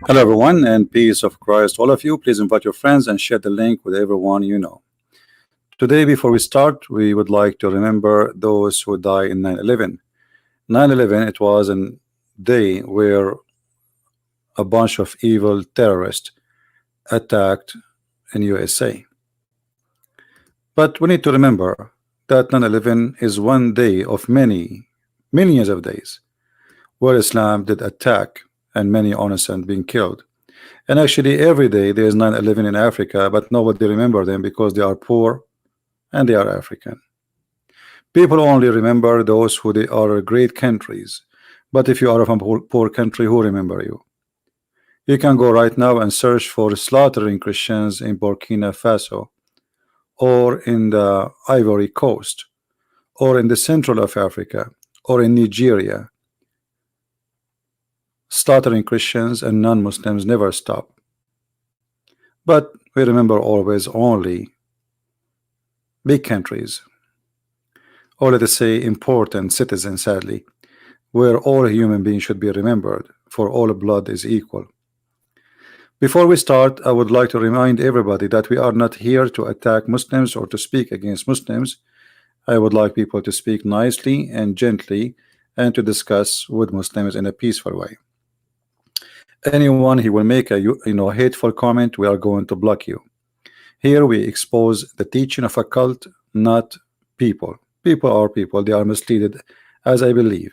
Hello, everyone, and peace of Christ, all of you. Please invite your friends and share the link with everyone you know. Today, before we start, we would like to remember those who died in 9/11. 9/11, it was a day where a bunch of evil terrorists attacked in USA. But we need to remember that 9/11 is one day of many, millions of days where Islam did attack and many innocent being killed. And actually, every day there is 9/11 in Africa, but nobody remember them because they are poor and they are African. People only remember those who they are great countries. But if you are from a poor country, who remember you? You can go right now and search for slaughtering Christians in Burkina Faso, or in the Ivory Coast, or in the central of Africa, or in Nigeria. Slaughtering Christians and non-Muslims never stop. But we remember always only big countries, or let us say important citizens, sadly, where all human beings should be remembered, for all blood is equal. Before we start, I would like to remind everybody that we are not here to attack Muslims or to speak against Muslims. I would like people to speak nicely and gently and to discuss with Muslims in a peaceful way. Anyone who will make a hateful comment, we are going to block you. Here we expose the teaching of a cult, not people. People are people. They are misleaded, as I believe.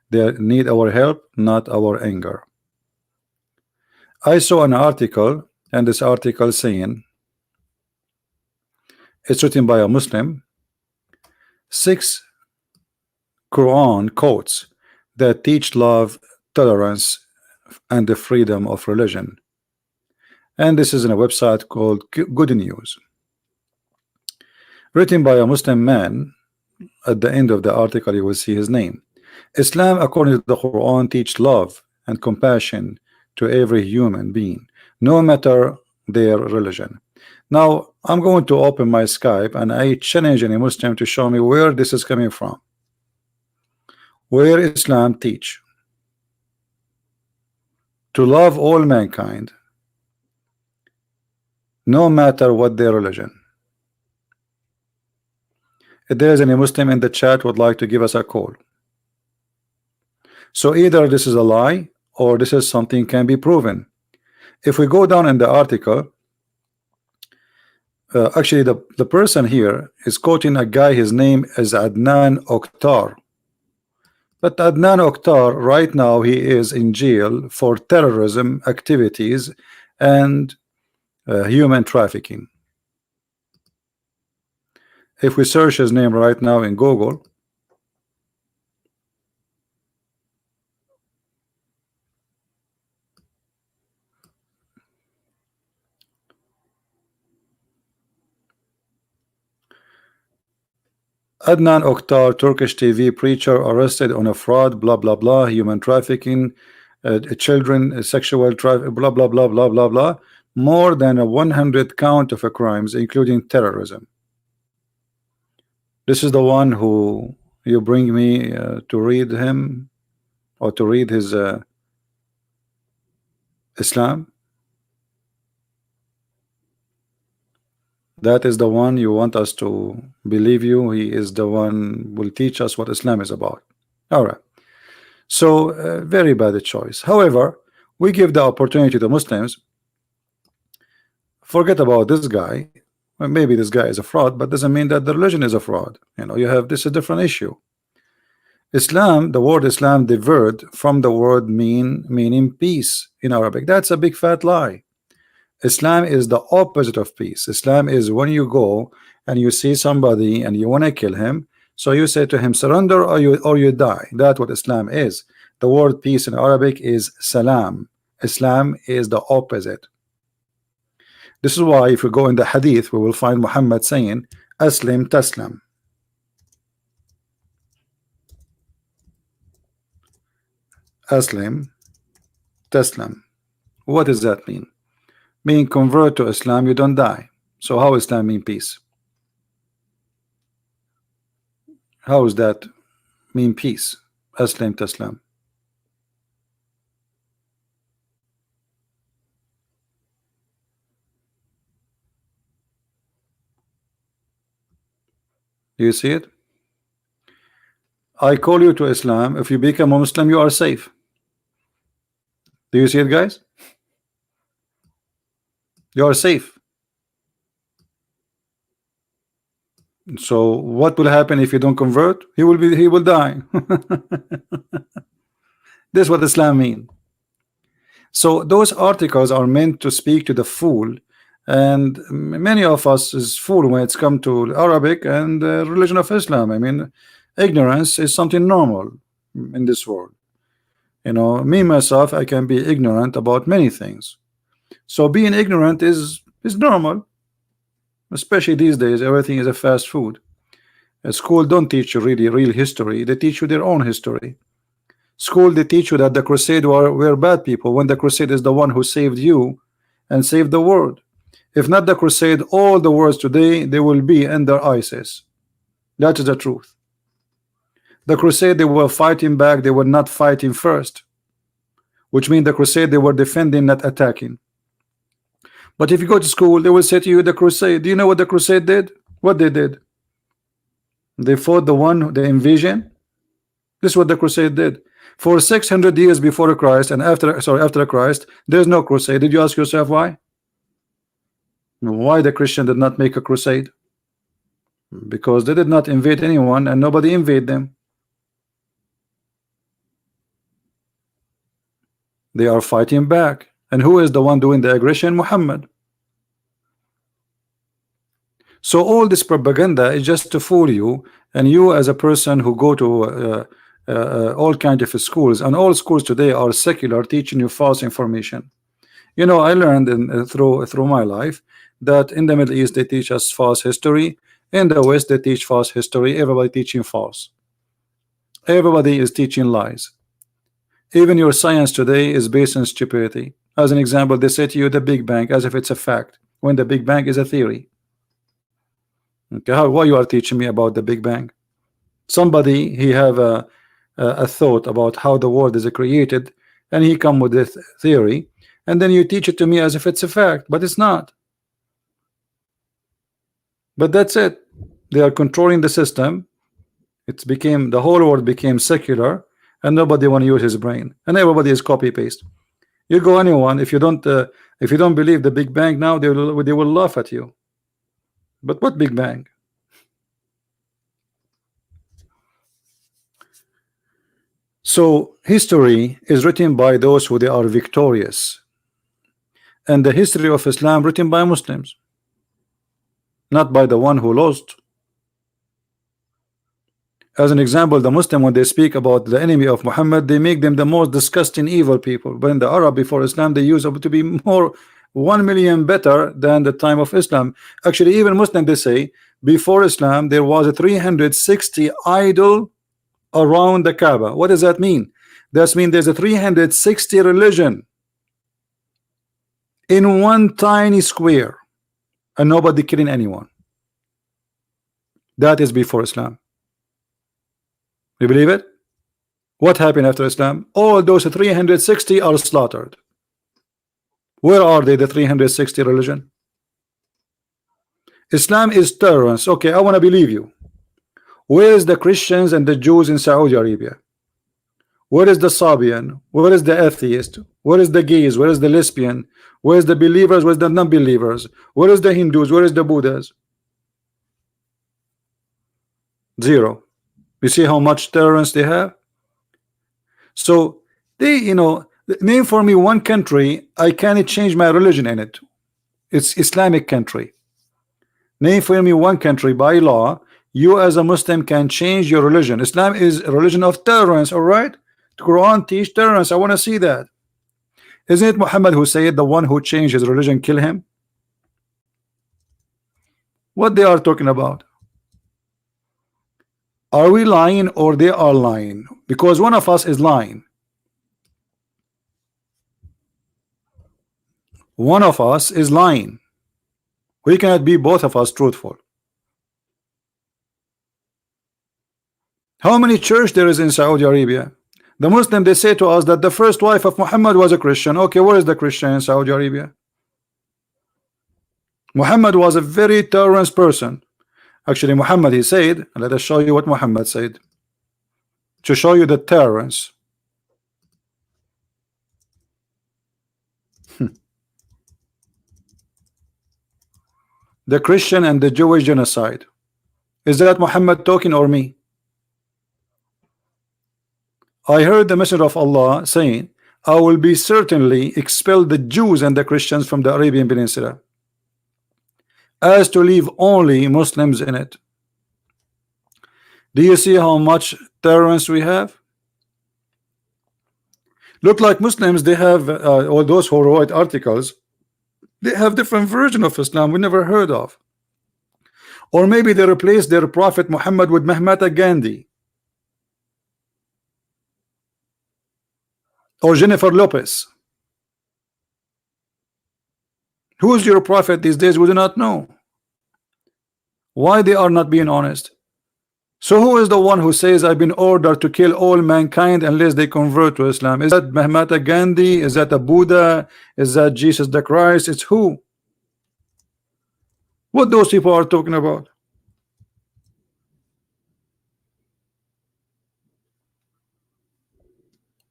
They need our help, not our anger. I saw an article, and this article saying, it's written by a Muslim, 6 Quran quotes that teach love, tolerance, and the freedom of religion. And this is in a website called Good News, written by a Muslim man. At the end of the article you will see his name. Islam, according to the Quran, teach love and compassion to every human being, no matter their religion. Now I'm going to open my Skype and I challenge any Muslim to show me where this is coming from, where Islam teach to love all mankind, no matter what their religion. If there is any Muslim in the chat would like to give us a call. So either this is a lie or this is something can be proven. If we go down in the article, actually the person here is quoting a guy, his name is Adnan Oktar. But Adnan Oktar right now he is in jail for terrorism activities and human trafficking. If we search his name right now in Google, Adnan Oktar, Turkish TV preacher, arrested on a fraud, blah blah blah, human trafficking, children, sexual trafficking, blah blah blah blah blah blah, more than a 100 count of crimes, including terrorism. This is the one who you bring me to read him or to read his Islam. That is the one you want us to believe you. He is the one will teach us what Islam is about. All right. So very bad choice. However, we give the opportunity to Muslims. Forget about this guy. Well, maybe this guy is a fraud, but doesn't mean that the religion is a fraud. You have this is a different issue. Islam, the word Islam diverged from the word meaning peace in Arabic. That's a big fat lie. Islam is the opposite of peace. Islam is when you go and you see somebody and you want to kill him, so you say to him, surrender or you die. That's what Islam is. The word peace in Arabic is salam. Islam is the opposite. This is why if we go in the hadith, we will find Muhammad saying, Aslim Taslam. Aslim Taslam. What does that mean? Being convert to Islam, you don't die. So how Islam mean peace? How does that mean peace? Aslim Taslam. Do you see it? I call you to Islam. If you become a Muslim, you are safe. Do you see it, guys? You are safe. So what will happen if you don't convert? He will die. This is what Islam means. So those articles are meant to speak to the fool, and many of us is fool when it's come to Arabic and the religion of Islam. I mean, ignorance is something normal in this world. You know, me myself, I can be ignorant about many things. So being ignorant is normal, especially these days. Everything is a fast food. A school don't teach you really real history. They teach you their own history. School, they teach you that the crusade were bad people, when the crusade is the one who saved you and saved the world. If not the crusade, all the worlds today, they will be under ISIS. That is the truth. The crusade, they were fighting back, they were not fighting first, which means the crusade, they were defending, not attacking. But if you go to school, they will say to you, the crusade, do you know what the crusade did? What they did? They fought the invasion. This is what the crusade did. For 600 years before Christ and after Christ, there's no crusade. Did you ask yourself why? Why the Christian did not make a crusade? Because they did not invade anyone and nobody invaded them. They are fighting back. And who is the one doing the aggression? Muhammad. So all this propaganda is just to fool you, and you as a person who go to all kinds of schools, and all schools today are secular, teaching you false information. You know, I learned through my life that in the Middle East they teach us false history. In the West they teach false history. Everybody teaching false. Everybody is teaching lies. Even your science today is based on stupidity. As an example, they say to you the Big Bang as if it's a fact, when the Big Bang is a theory. Okay, why you are teaching me about the Big Bang? Somebody, he have a thought about how the world is created, and he come with this theory, and then you teach it to me as if it's a fact, but it's not. But that's it. They are controlling the system. The whole world became secular, and nobody want to use his brain, and everybody is copy paste. You go anyone, if you don't believe the Big Bang now, they will laugh at you. But what Big Bang? So history is written by those who they are victorious, and the history of Islam written by Muslims, not by the one who lost. As an example, the Muslim, when they speak about the enemy of Muhammad, they make them the most disgusting evil people. But in the Arab before Islam, they used to be more 1 million better than the time of Islam. Actually, even Muslim, they say before Islam there was a 360 idol around the Kaaba. What does that mean? That means there's a 360 religion in one tiny square, and nobody killing anyone. That is before Islam. You believe it? What happened after Islam? All those 360 are slaughtered. Where are they, the 360 religion? Islam is tolerance. Okay, I want to believe you. Where is the Christians and the Jews in Saudi Arabia? Where is the Serbian? Where is the atheist? Where is the gays? Where is the lesbian? Where is the believers? Where is the non-believers? Where is the Hindus? Where is the Buddhas? Zero. You see how much tolerance they have? So they, you know, name for me one country I can't change my religion in it. It's Islamic country. Name for me one country by law you as a Muslim can change your religion. Islam is a religion of tolerance, all right? The Quran teach tolerance. I want to see that. Isn't it Muhammad who said the one who changed his religion, kill him? What they are talking about? Are we lying or they are lying? Because one of us is lying. One of us is lying. We cannot be both of us truthful. How many church there is in Saudi Arabia? The Muslim, they say to us that the first wife of Muhammad was a Christian. Okay, where is the Christian in Saudi Arabia? Muhammad was a very tolerant person. Actually, Muhammad, he said, let us show you what Muhammad said to show you the tolerance. The Christian and the Jewish genocide. Is that Muhammad talking or me? I heard the Messenger of Allah saying, I will be certainly expel the Jews and the Christians from the Arabian Peninsula, as to leave only Muslims in it. Do you see how much tolerance we have? Look like Muslims, they have, or those who write articles, they have different version of Islam we never heard of. Or maybe they replaced their prophet Muhammad with Mahatma Gandhi or Jennifer Lopez. Who is your prophet these days? We do not know. Why they are not being honest? So who is the one who says I've been ordered to kill all mankind unless they convert to Islam? Is that Mahatma Gandhi? Is that a Buddha? Is that Jesus the Christ? It's who? What those people are talking about?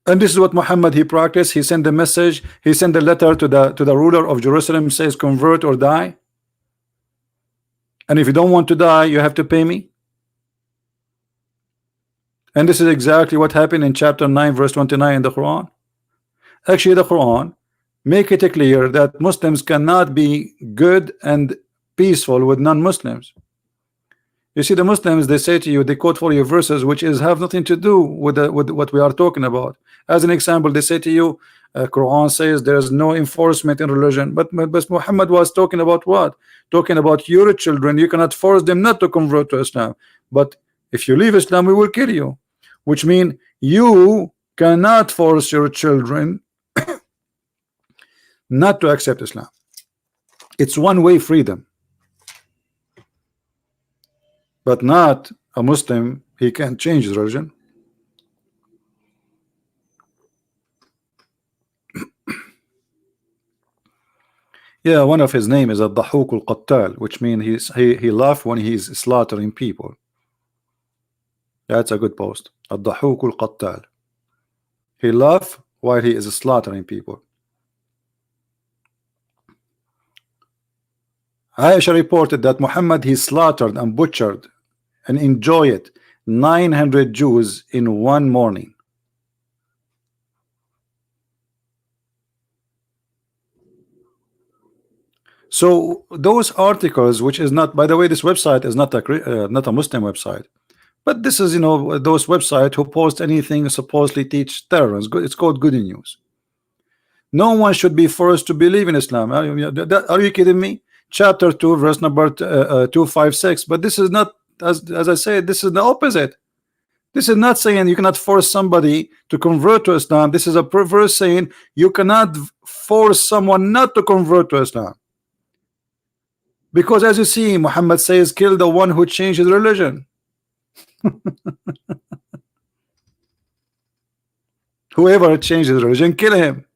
And this is what Muhammad he practiced. He sent a message, he sent a letter to the ruler of Jerusalem, says convert or die. And if you don't want to die, you have to pay me. And this is exactly what happened in chapter 9 verse 29 in the Quran. Actually, the Quran make it clear that Muslims cannot be good and peaceful with non-Muslims. You see, the Muslims, they say to you, they quote for you verses which is have nothing to do with what we are talking about. As an example, they say to you, Quran says there is no enforcement in religion, but Muhammad was talking about what? Talking about your children. You cannot force them not to convert to Islam, but if you leave Islam, we will kill you. Which means you cannot force your children not to accept Islam. It's one-way freedom. But not a Muslim, he can't change his religion. Yeah, one of his name is Ad-Dahuk al-Qattal, which means he laugh when he's slaughtering people. That's a good post. Ad-Dahuk al-Qattal. He laugh while he is slaughtering people. Aisha reported that Muhammad he slaughtered and butchered and enjoyed 900 Jews in one morning. So those articles, which is not, by the way, this website is not a Muslim website, but this is, you know, those websites who post anything supposedly teach terrorists. It's called Good News. No one should be forced to believe in Islam. Are you kidding me? Chapter 2 verse number 256. But this is not, as I said, this is the opposite. This is not saying you cannot force somebody to convert to Islam. This is a verse saying you cannot force someone not to convert to Islam. Because as you see, Muhammad says, kill the one who changed his religion. Whoever changed his religion, kill him.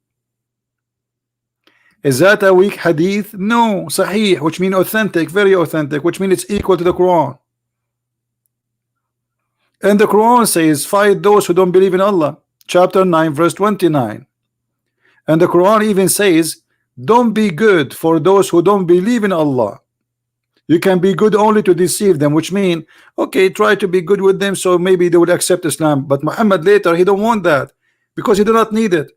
Is that a weak hadith? No, sahih, which means authentic, very authentic, which means it's equal to the Quran. And the Quran says, fight those who don't believe in Allah. Chapter 9, verse 29. And the Quran even says, don't be good for those who don't believe in Allah. You can be good only to deceive them, which means, okay, try to be good with them so maybe they would accept Islam. But Muhammad later, he don't want that because he do not need it.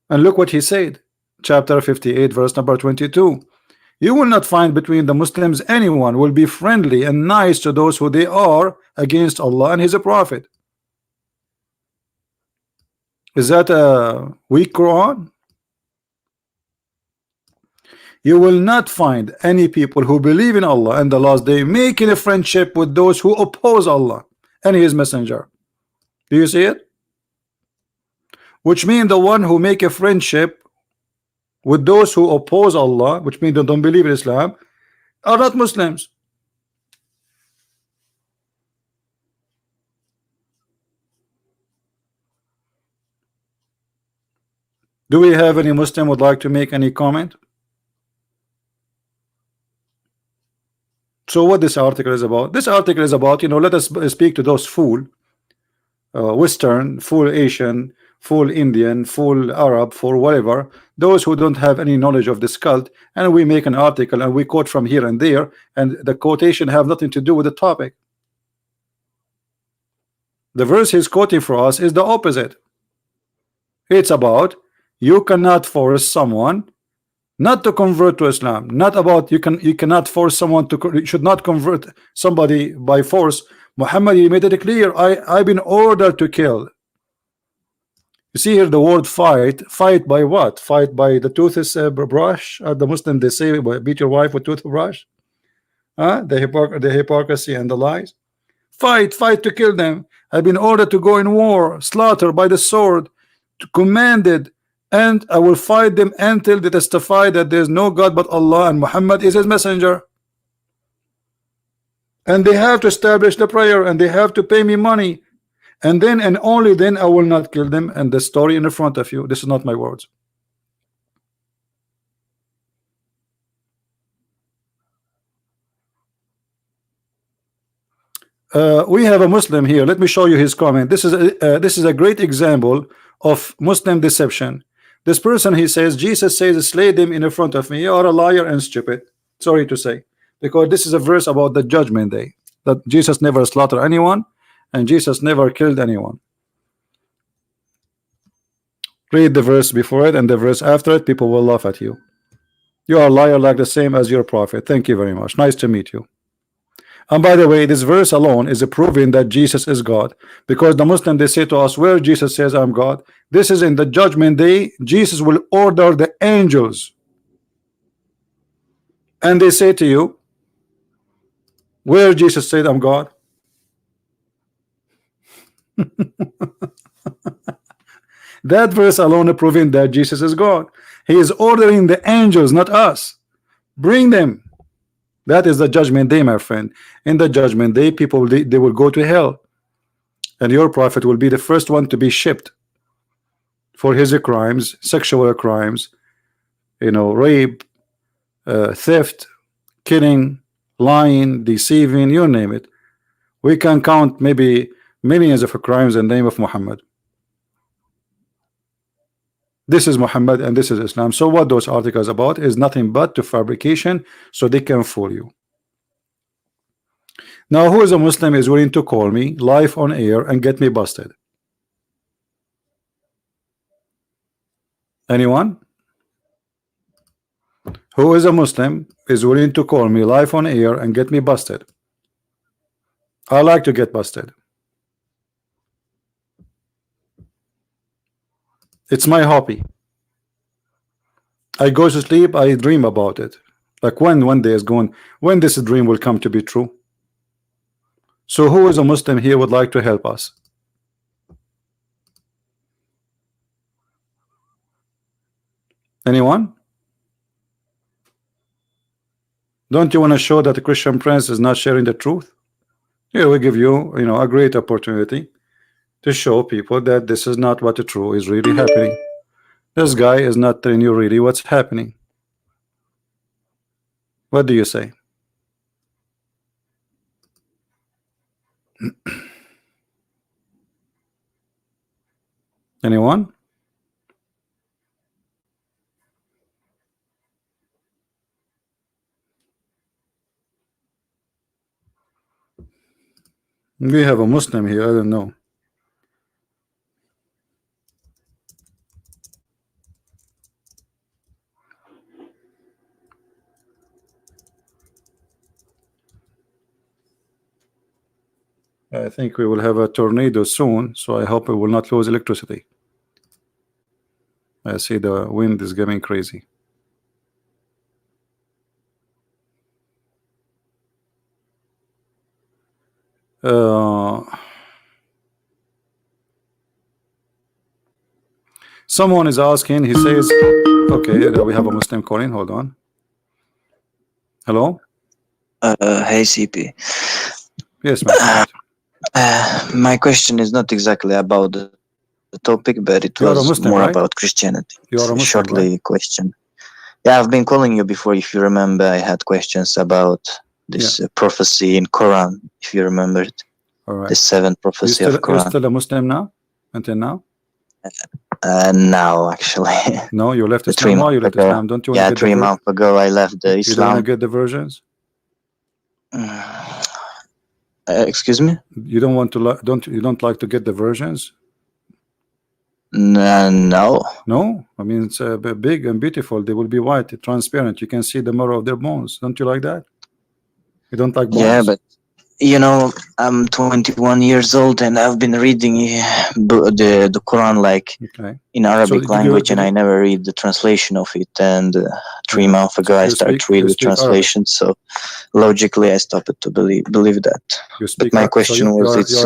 And look what he said. Chapter 58 verse number 22. You will not find between the Muslims anyone will be friendly and nice to those who they are against Allah and his prophet. Is that a weak Quran? You will not find any people who believe in Allah and the last day making a friendship with those who oppose Allah and his messenger. Do you see it? Which means the one who make a friendship with those who oppose Allah, which means they don't believe in Islam, are not Muslims. Do we have any Muslim would like to make any comment? So what this article is about? This article is about, let us speak to those fool Western, full Asian, full Indian, full Arab, for whatever, those who don't have any knowledge of this cult, and we make an article and we quote from here and there, and the quotation have nothing to do with the topic. The verse he's quoting for us is the opposite. It's about you cannot force someone not to convert to Islam, not about you cannot force someone to, you should not convert somebody by force. Muhammad, he made it clear, I've been ordered to kill. You see here the word fight by what? Fight by the toothbrush. The Muslim, they say, beat your wife with toothbrush. The hypocrisy and the lies. Fight to kill them. I've been ordered to go in war, slaughter by the sword, commanded, and I will fight them until they testify that there is no God but Allah and Muhammad is his messenger. And they have to establish the prayer, and they have to pay me money, and then and only then I will not kill them. And the story in the front of you, this is not my words. We have a Muslim here. Let me show you his comment. This is a great example of Muslim deception. This person, he says, Jesus says, slay them in front of me. You are a liar and stupid. Sorry to say, because this is a verse about the judgment day, that Jesus never slaughtered anyone and Jesus never killed anyone. Read the verse before it and the verse after it. People will laugh at you. You are a liar like the same as your prophet. Thank you very much. Nice to meet you. And by the way, this verse alone is a proving that Jesus is God, because the Muslim, they say to us, where Jesus says I'm God, this is in the judgment day. Jesus will order the angels, and they say to you, where Jesus said I'm God. That verse alone proving that Jesus is God. He is ordering the angels, not us. Bring them. That is the judgment day, my friend. In the judgment day, people, they will go to hell, and your prophet will be the first one to be shipped for his crimes, sexual crimes, rape, theft, killing, lying, deceiving, you name it. We can count maybe millions of crimes in the name of Muhammad. This is Muhammad and this is Islam. So what those articles about is nothing but to fabrication, so they can fool you. Now, who is a Muslim is willing to call me live on air and get me busted? Anyone? Who is a Muslim is willing to call me live on air and get me busted? I like to get busted. It's my hobby. I go to sleep, I dream about it. Like when one day is going, when this dream will come to be true. So who is a Muslim here would like to help us? Anyone? Don't you want to show that the Christian Prince is not sharing the truth? Here we give you, a great opportunity to show people that this is not what the truth is really happening. This guy is not telling you really what's happening. What do you say? Anyone? We have a Muslim here, I don't know. I think we will have a tornado soon, so I hope we will not lose electricity. I see the wind is getting crazy. Someone is asking, he says, okay, we have a Muslim calling, hold on. Hello? Hey CP. Yes, my my question is not exactly about the topic, but it was Muslim, more right? about Christianity. You are a Muslim, shortly right? question. Yeah, I've been calling you before. If you remember, I had questions about this prophecy in Quran, if you remember it. All right. The 7th prophecy of You're Quran. still a Muslim now? Until now? Now, actually. No, you left The Islam. 3 Why you months left ago. Islam? Don't you want Yeah, to get 3 months ago I left the You don't want to Islam. get the versions? Excuse me? You don't want to you don't like to get the versions? No. No, I mean it's big and beautiful. They will be white, transparent. You can see the marrow of their bones. Don't you like that? You don't like bones? Yeah, but you know, I'm 21 years old and I've been reading the Quran like in Arabic language, and I never read the translation of it. And 3 months ago I started reading the translation, so logically I stopped to believe that. But my question was, it's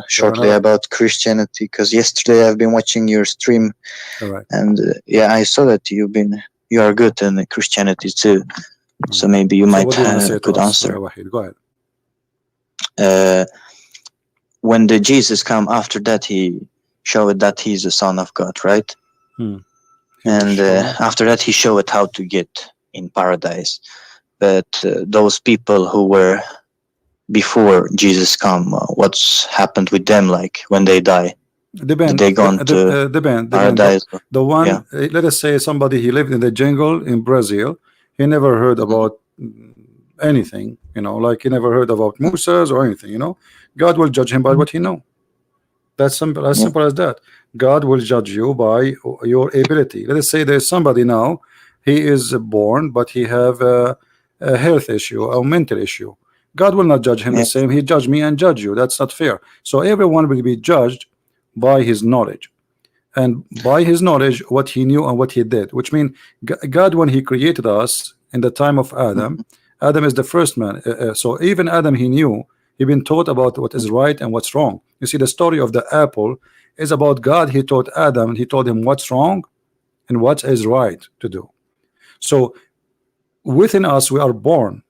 shortly about Christianity, because yesterday I've been watching your stream, and yeah, I saw that you are good in Christianity too. So maybe you might have a good answer. Go ahead. When the Jesus come after that, he showed that he's the Son of God, right? And after that, he showed how to get in paradise. But those people who were before Jesus come, what's happened with them? Like when they die, did they go to paradise? The one, let us say somebody, he lived in the jungle in Brazil. He never heard about anything, you know, like he never heard about Musas or anything, you know. God will judge him by what he know. That's simple, as simple as that. God will judge you by your ability. Let us say there's somebody now, he is born, but he have a health issue or mental issue. God will not judge him the same. He judge me and judge you. That's not fair. So everyone will be judged by his knowledge, and by his knowledge what he knew and what he did, which means God, when he created us in the time of Adam, Adam is the first man. So even Adam, he knew, he been taught about what is right and what's wrong. You see, the story of the apple is about God. He taught Adam, he told him what's wrong and what is right to do. So within us, we are born.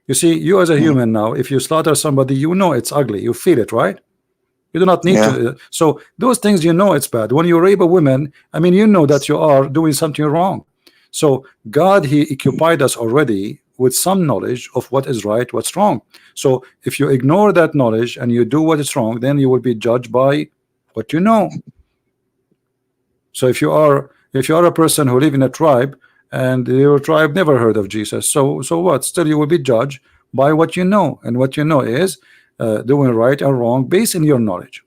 You see, you as a human now, if you slaughter somebody, you know it's ugly. You feel it, right? You do not need to. So those things, you know it's bad. When you rape a woman, I mean, you know that you are doing something wrong. So God, he occupied us already with some knowledge of what is right, what's wrong. So if you ignore that knowledge and you do what is wrong, then you will be judged by what you know. So if you are a person who live in a tribe and your tribe never heard of Jesus, so what? Still you will be judged by what you know, and what you know is doing right or wrong based on your knowledge.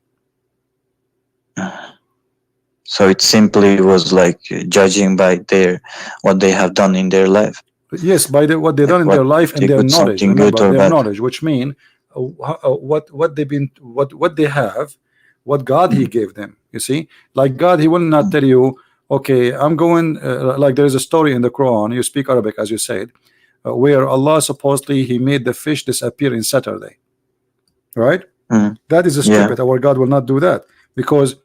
So it simply was like judging by what they have done in their life. Yes, by what they done in their life and their knowledge. Remember, their knowledge, which mean what they have, what God he gave them. You see, like God, he will not tell you, okay, I'm going like there is a story in the Quran. You speak Arabic, as you said, where Allah supposedly he made the fish disappear in Saturday, right? That is stupid. Our God will not do that, because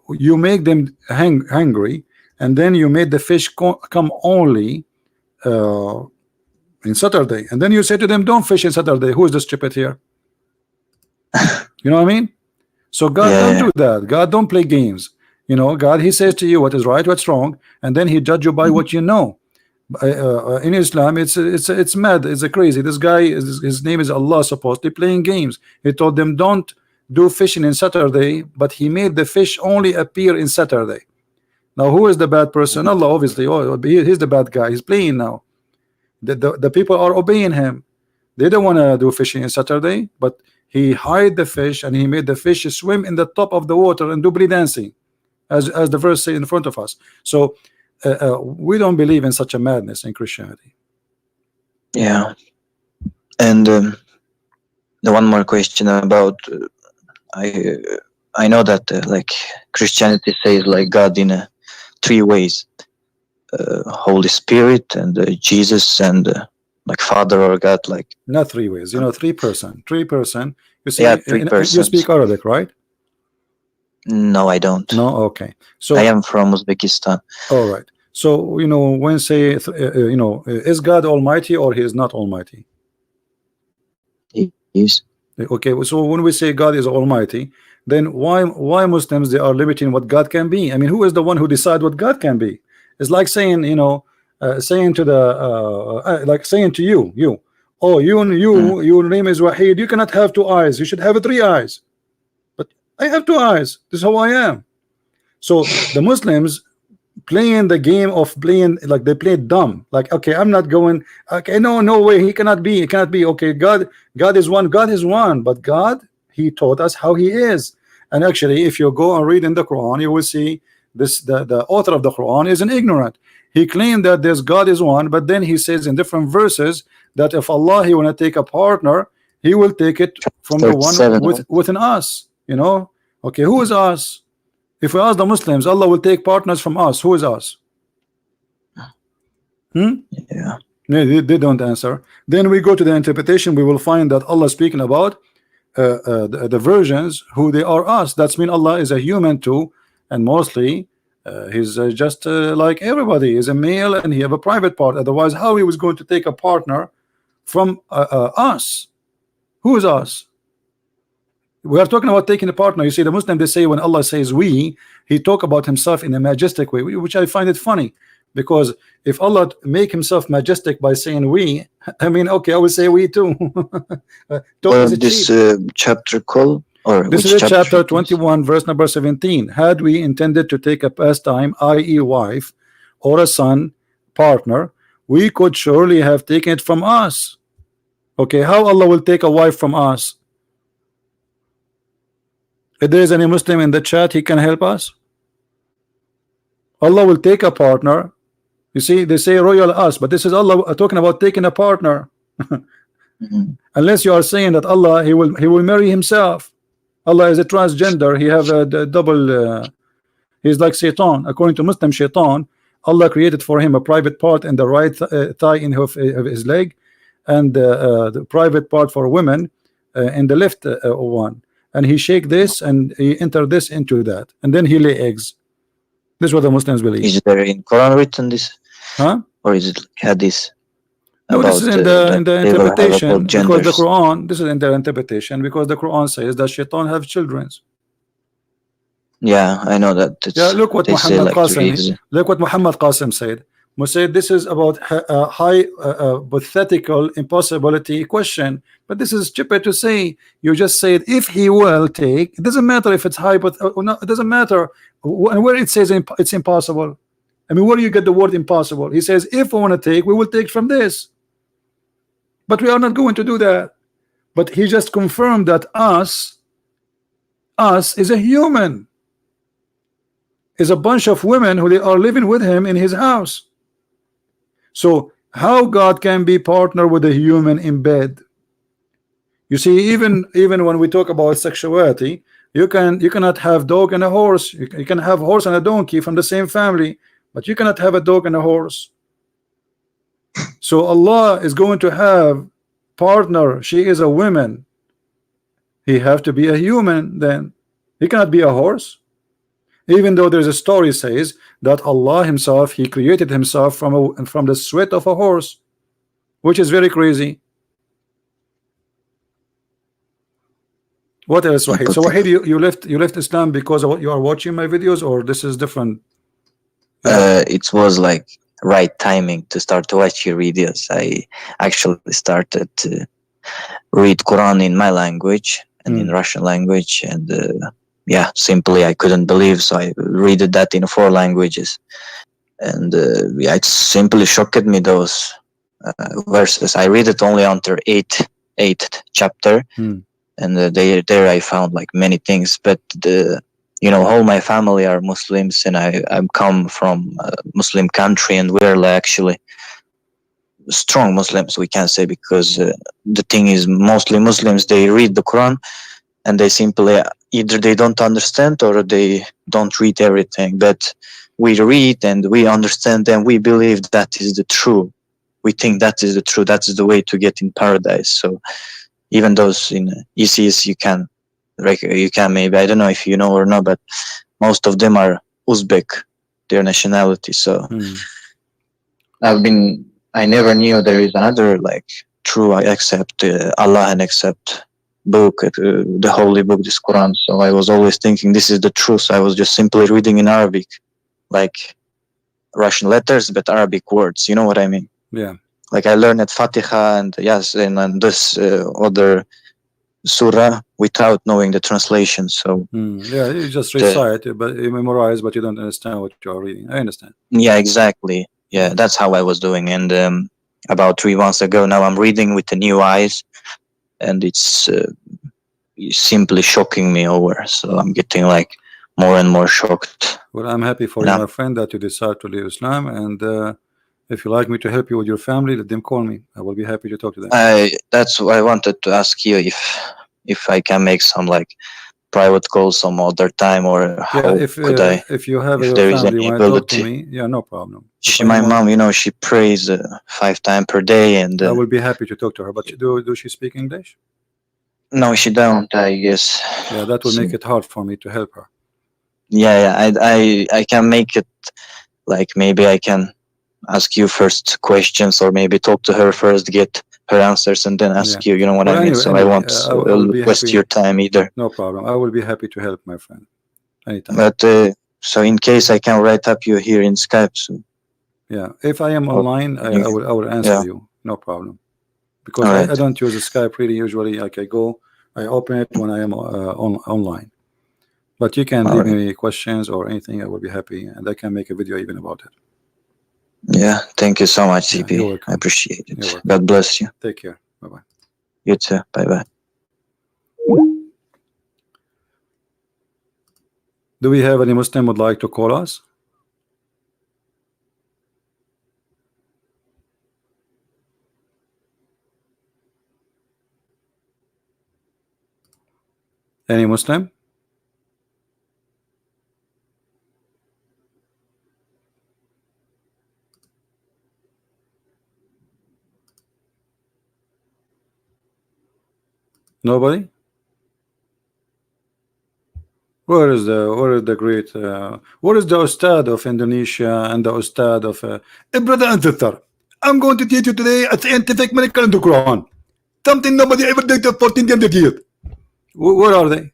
you make them hungry, and then you made the fish come only in Saturday, and then you say to them, don't fish in Saturday. Who is the stupid here? You know what I mean? So God don't do that. God don't play games. You know, God, he says to you what is right, what's wrong, and then he judge you by what you know. In Islam, it's mad, it's crazy. This guy, his name is Allah, supposedly playing games. He told them don't do fishing in Saturday, but he made the fish only appear in Saturday. Now who is the bad person? Allah, obviously. He's the bad guy. He's playing now. The people are obeying him. They don't want to do fishing in Saturday, but he hide the fish and he made the fish swim in the top of the water and do belly dancing, as the verse say in front of us. So we don't believe in such a madness in Christianity. Yeah. And the one more question about I know that like Christianity says like God in 3 ways: Holy Spirit and Jesus and like Father or God. Like not 3 ways, you know, 3 person. You see, 3 persons. You speak Arabic, right? No, I don't. No, okay. So I am from Uzbekistan. All right. So you know, when say you know, is God Almighty or he is not Almighty? He is. Okay. So when we say God is Almighty, then why Muslims they are limiting what God can be? I mean, who is the one who decide what God can be? It's like saying, you know, saying to the like saying to you, oh, your name is Wahid, you cannot have 2 eyes, you should have 3 eyes. But I have 2 eyes, this is how I am. So the Muslims playing the game of playing like they play dumb, like, okay, I'm not going, okay, no way, he cannot be, okay, God is one, but God, he taught us how he is. And actually, if you go and read in the Quran, you will see this, the author of the Quran is an ignorant. He claimed that this God is one, but then he says in different verses that if Allah, he want to take a partner, he will take it from the one within us, you know. Okay, who is us? If we ask the Muslims, Allah will take partners from us. Who is us? Yeah. They don't answer. Then we go to the interpretation, we will find that Allah speaking about the virgins, who they are us. That's mean Allah is a human too, and mostly he's just like everybody, is a male and he have a private part. Otherwise, how he was going to take a partner from us? Who is us? We are talking about taking a partner. You see, the Muslim, they say when Allah says we, he talk about himself in a majestic way, which I find it funny, because if Allah make himself majestic by saying we, I mean, okay, I will say we too. This chapter called, or this is chapter 21, verse number 17. Had we intended to take a pastime, i.e. wife, or a son, partner, we could surely have taken it from us. Okay, how Allah will take a wife from us? If there is any Muslim in the chat, he can help us. Allah will take a partner. You see, they say royal us, but this is Allah talking about taking a partner. Unless you are saying that Allah, he will marry himself. Allah is a transgender. He have a double. He's like Shaitan. According to Muslim Shaitan, Allah created for him a private part in the right thigh in of his leg, and the private part for women in the left one. And he shake this and he enter this into that, and then he lay eggs. This is what the Muslims believe. Is there in Quran written this? Huh? Or is it hadith? No, this is in the interpretation, because the Quran, this is in the interpretation, because the Quran says that Shaitan have children. Yeah, I know that. Yeah, look what Muhammad Qasim, look what Muhammad Qasim said. He said this is about a hypothetical impossibility question, but this is stupid to say. You just said if he will take. It doesn't matter if it's no, it doesn't matter where it says it's impossible. I mean, where do you get the word impossible? He says if we want to take, we will take from this, but we are not going to do that. But he just confirmed that us is a human, is a bunch of women who they are living with him in his house. So how God can be partner with a human in bed? You see, even when we talk about sexuality, you cannot have dog and a horse. You can have horse and a donkey from the same family, but you cannot have a dog and a horse. So Allah is going to have partner. She is a woman. He have to be a human. Then he cannot be a horse. Even though there's a story says that Allah himself, he created himself from the sweat of a horse, which is very crazy. What else, Wahid? So Wahid, you left Islam because of what you are watching my videos, or this is different? It was like right timing to start to watch your videos. I actually started to read Quran in my language and in Russian language, and yeah, simply I couldn't believe, so I read that in 4 languages, and yeah, it simply shocked me, those verses. I read it only until 8th chapter, and there I found like many things, but all my family are Muslims, and I come from a Muslim country, and we're like actually strong Muslims, we can say, because the thing is, mostly Muslims, they read the Quran and they simply either they don't understand or they don't read everything, but we read and we understand and we believe that is the true. We think that is the true, that is the way to get in paradise. So even those in ISIS, you can maybe, I don't know if you know or not, but most of them are Uzbek, their nationality. So I never knew there is another like true except Allah and except book, the holy book, this Quran. So I was always thinking this is the truth. So I was just simply reading in Arabic, like Russian letters, but Arabic words. You know what I mean? Yeah. like I learned at Fatiha and Yasin and this other surah without knowing the translation. So yeah, you just recite it, but you memorize, but you don't understand what you are reading. I understand. Yeah, exactly. Yeah, that's how I was doing. And about 3 months ago, now I'm reading with the new eyes, and it's simply shocking me over. So I'm getting like more and more shocked. Well, I'm happy for you, my friend, that you decide to leave Islam. And if you like me to help you with your family, let them call me. I will be happy to talk to them. That's why I wanted to ask you if I can make some like private calls some other time, or how could I? If you have if your there is family any want to talk to ability. me, yeah, no problem. My mom, you know, she prays 5 times per day, and I will be happy to talk to her. But do she speak English? No, she don't, I guess. Yeah, that will make it hard for me to help her. Yeah, I can make it like maybe I can ask you first questions, or maybe talk to her first, get her answers, and then ask you. You know what I mean? So I won't waste your time either. No problem. I will be happy to help, my friend. Anytime. But so in case I can write up you here in Skype. So. Yeah, if I am online, I will answer you. No problem. Because I don't use Skype really usually. Like I open it when I am online. But you can leave me questions or anything. I will be happy, and I can make a video even about it. Yeah, thank you so much, CP. You're welcome. I appreciate it. God bless you. Take care. Bye-bye. You too. Bye-bye. Do we have any Muslim would like to call us? Any Muslim? Nobody? Where is the great where is the Ustad of Indonesia and the Ustad of brother and sister? I'm going to teach you today a scientific miracle in the Quran. Something nobody ever did for 1400 years. Where are they?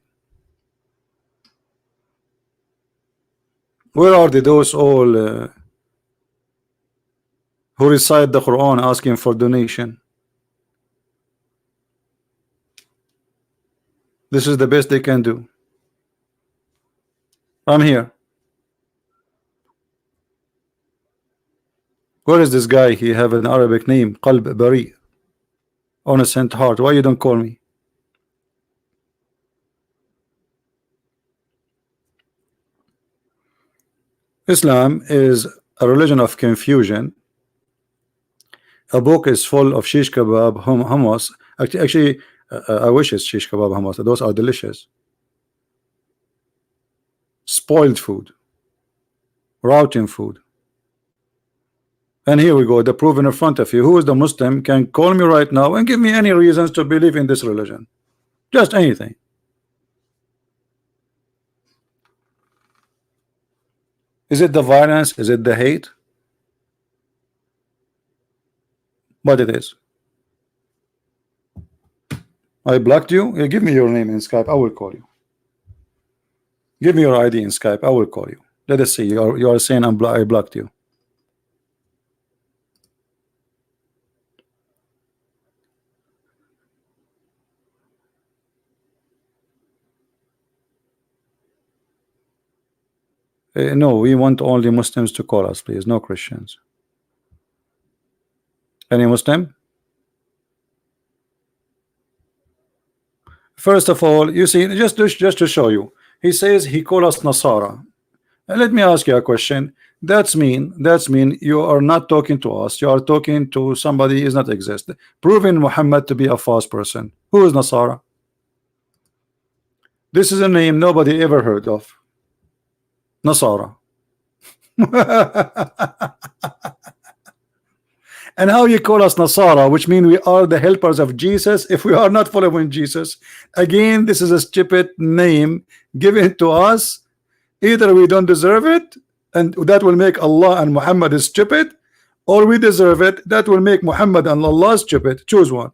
Where are they? Those all who recite the Quran asking for donation. This is the best they can do. I'm here. Where is this guy? He have an Arabic name, Qalb Bari, innocent heart. Why you don't call me? Islam is a religion of confusion. A book is full of shish kebab, hummus. Actually, I wish it's shish kebab hummus. Those are delicious. Spoiled food, rotten food. And here we go, the proof in front of you. Who is the Muslim can call me right now and give me any reasons to believe in this religion. Just anything. Is it the violence? Is it the hate? But it is. I blocked you. Yeah, give me your name in Skype. I will call you. Give me your ID in Skype. I will call you. Let us see. You are saying I blocked you. No, we want only Muslims to call us, please. No Christians. Any Muslim? First of all, you see, just to show you, he says he called us Nasara. Let me ask you a question. That's mean you are not talking to us. You are talking to somebody who does not exist, proving Muhammad to be a false person. Who is Nasara? This is a name nobody ever heard of. Nasara. And how you call us Nasara, which means we are the helpers of Jesus if we are not following Jesus? Again, this is a stupid name given to us. Either we don't deserve it, and that will make Allah and Muhammad is stupid, or we deserve it, that will make Muhammad and Allah stupid. Choose one.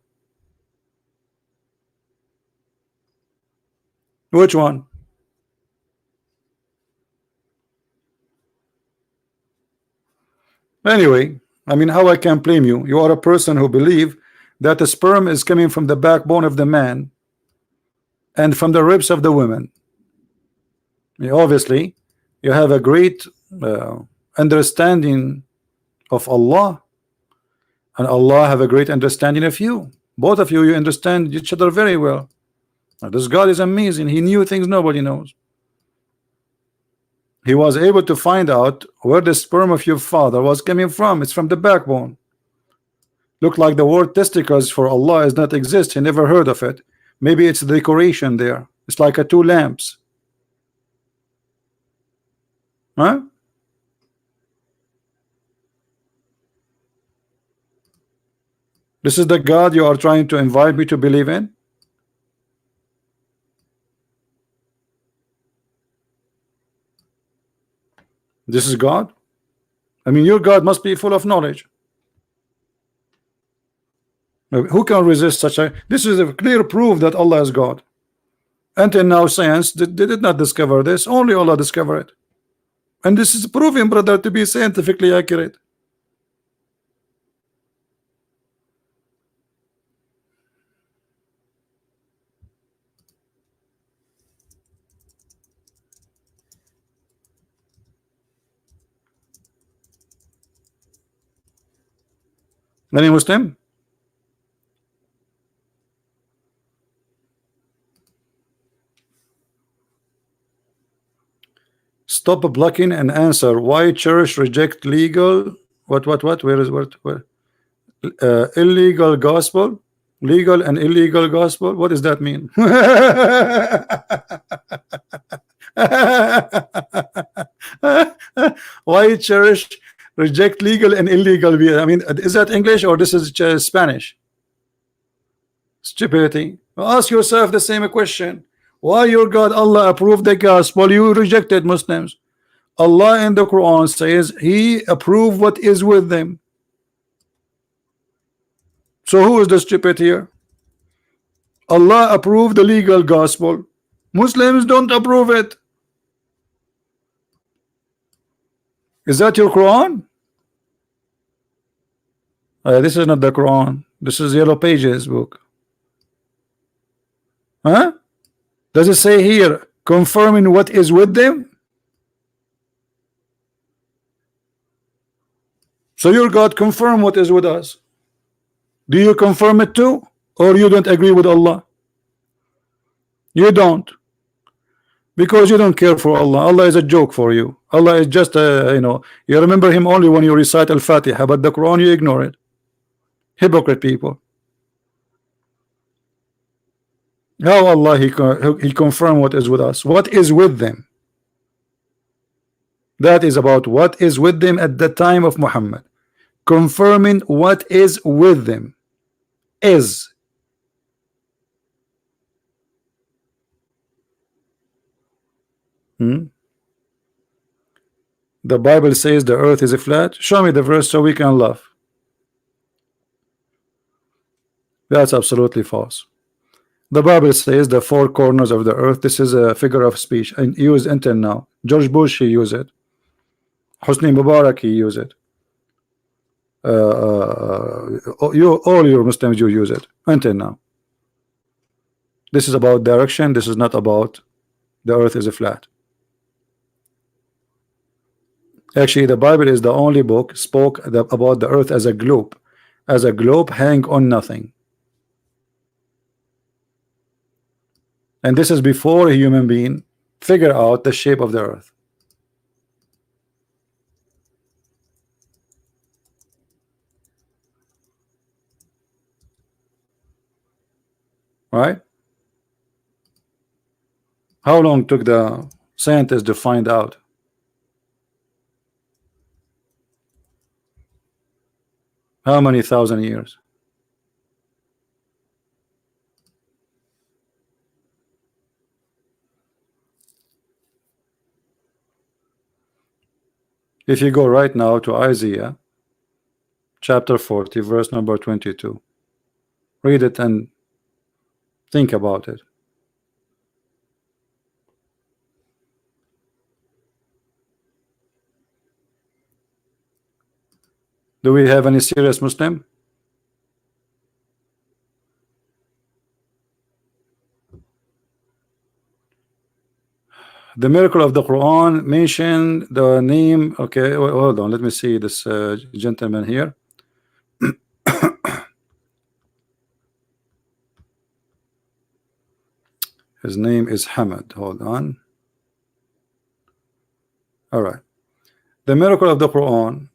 Which one? Anyway, I mean, how I can blame you? You are a person who believe that the sperm is coming from the backbone of the man and from the ribs of the woman. Obviously, you have a great understanding of Allah, and Allah have a great understanding of you. Both of you, you understand each other very well. Now, this God is amazing. He knew things nobody knows. He was able to find out where the sperm of your father was coming from. It's from the backbone. Look like the word testicles for Allah does not exist. He never heard of it. Maybe it's the decoration there. It's like a two lamps. Huh? This is the God you are trying to invite me to believe in? This is God? I mean, your God must be full of knowledge. Who can resist such a... This is a clear proof that Allah is God. Until now, science they did not discover this. Only Allah discovered it. And this is proven, brother, to be scientifically accurate. Any Muslim? Stop blocking and answer. Why church reject legal? What? Where is what? Where? Illegal gospel? Legal and illegal gospel? What does that mean? Why church reject legal and illegal? I mean, is that English or this is Spanish? Stupidity. Ask yourself the same question. Why your God Allah approved the gospel? You rejected Muslims. Allah in the Quran says He approved what is with them. So who is the stupid here? Allah approved the legal gospel. Muslims don't approve it. Is that your Quran? This is not the Quran. This is Yellow Pages book. Huh? Does it say here confirming what is with them? So your God confirm what is with us. Do you confirm it too, or you don't agree with Allah? You don't, because you don't care for Allah. Allah is a joke for you. Allah is just a, you remember Him only when you recite Al-Fatiha, but the Quran you ignore it. Hypocrite people. How Allah He confirm what is with us? What is with them? That is about what is with them at the time of Muhammad. Confirming what is with them is. The Bible says the earth is a flat. Show me the verse so we can laugh. That's absolutely false. The Bible says the four corners of the earth. This is a figure of speech and used until now. George Bush, he used it. Hosni Mubarak, he used it. All your Muslims, you use it until now. This is about direction. This is not about the earth is a flat. Actually, the Bible is the only book spoke about the earth as a globe hang on nothing. And this is before a human being figure out the shape of the earth. Right? How long took the scientists to find out? How many thousand years? If you go right now to Isaiah chapter 40 verse number 22, read it and think about it. Do we have any serious Muslim? The miracle of the Quran mentioned the name. Okay, hold on, let me see this gentleman here. His name is Hamad. Hold on. All right. The miracle of the Quran,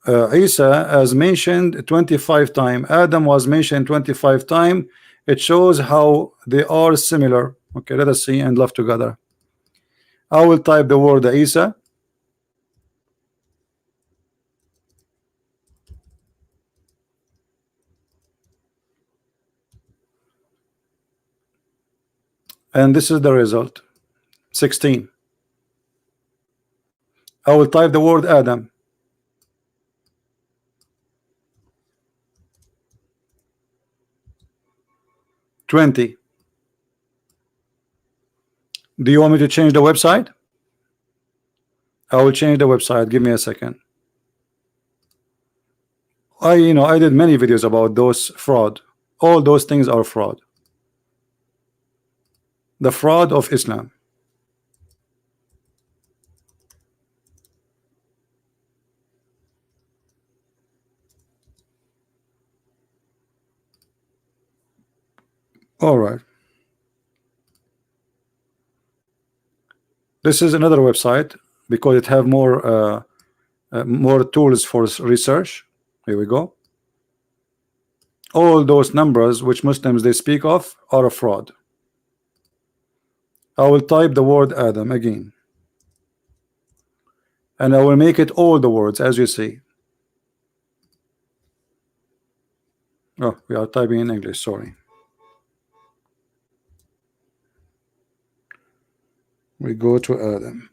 Isa as mentioned 25 times. Adam was mentioned 25 times. It shows how they are similar. Okay, let us see and love together. I will type the word Isa. And this is the result. 16. I will type the word Adam. 20. Do you want me to change the website? I will change the website. Give me a second. I did many videos about those fraud. All those things are fraud. The fraud of Islam. All right. This is another website because it have more tools for research. Here we go. All those numbers which Muslims they speak of are a fraud. I will type the word Adam again, and I will make it all the words as you see. Oh, we are typing in English, sorry. We go to Adam.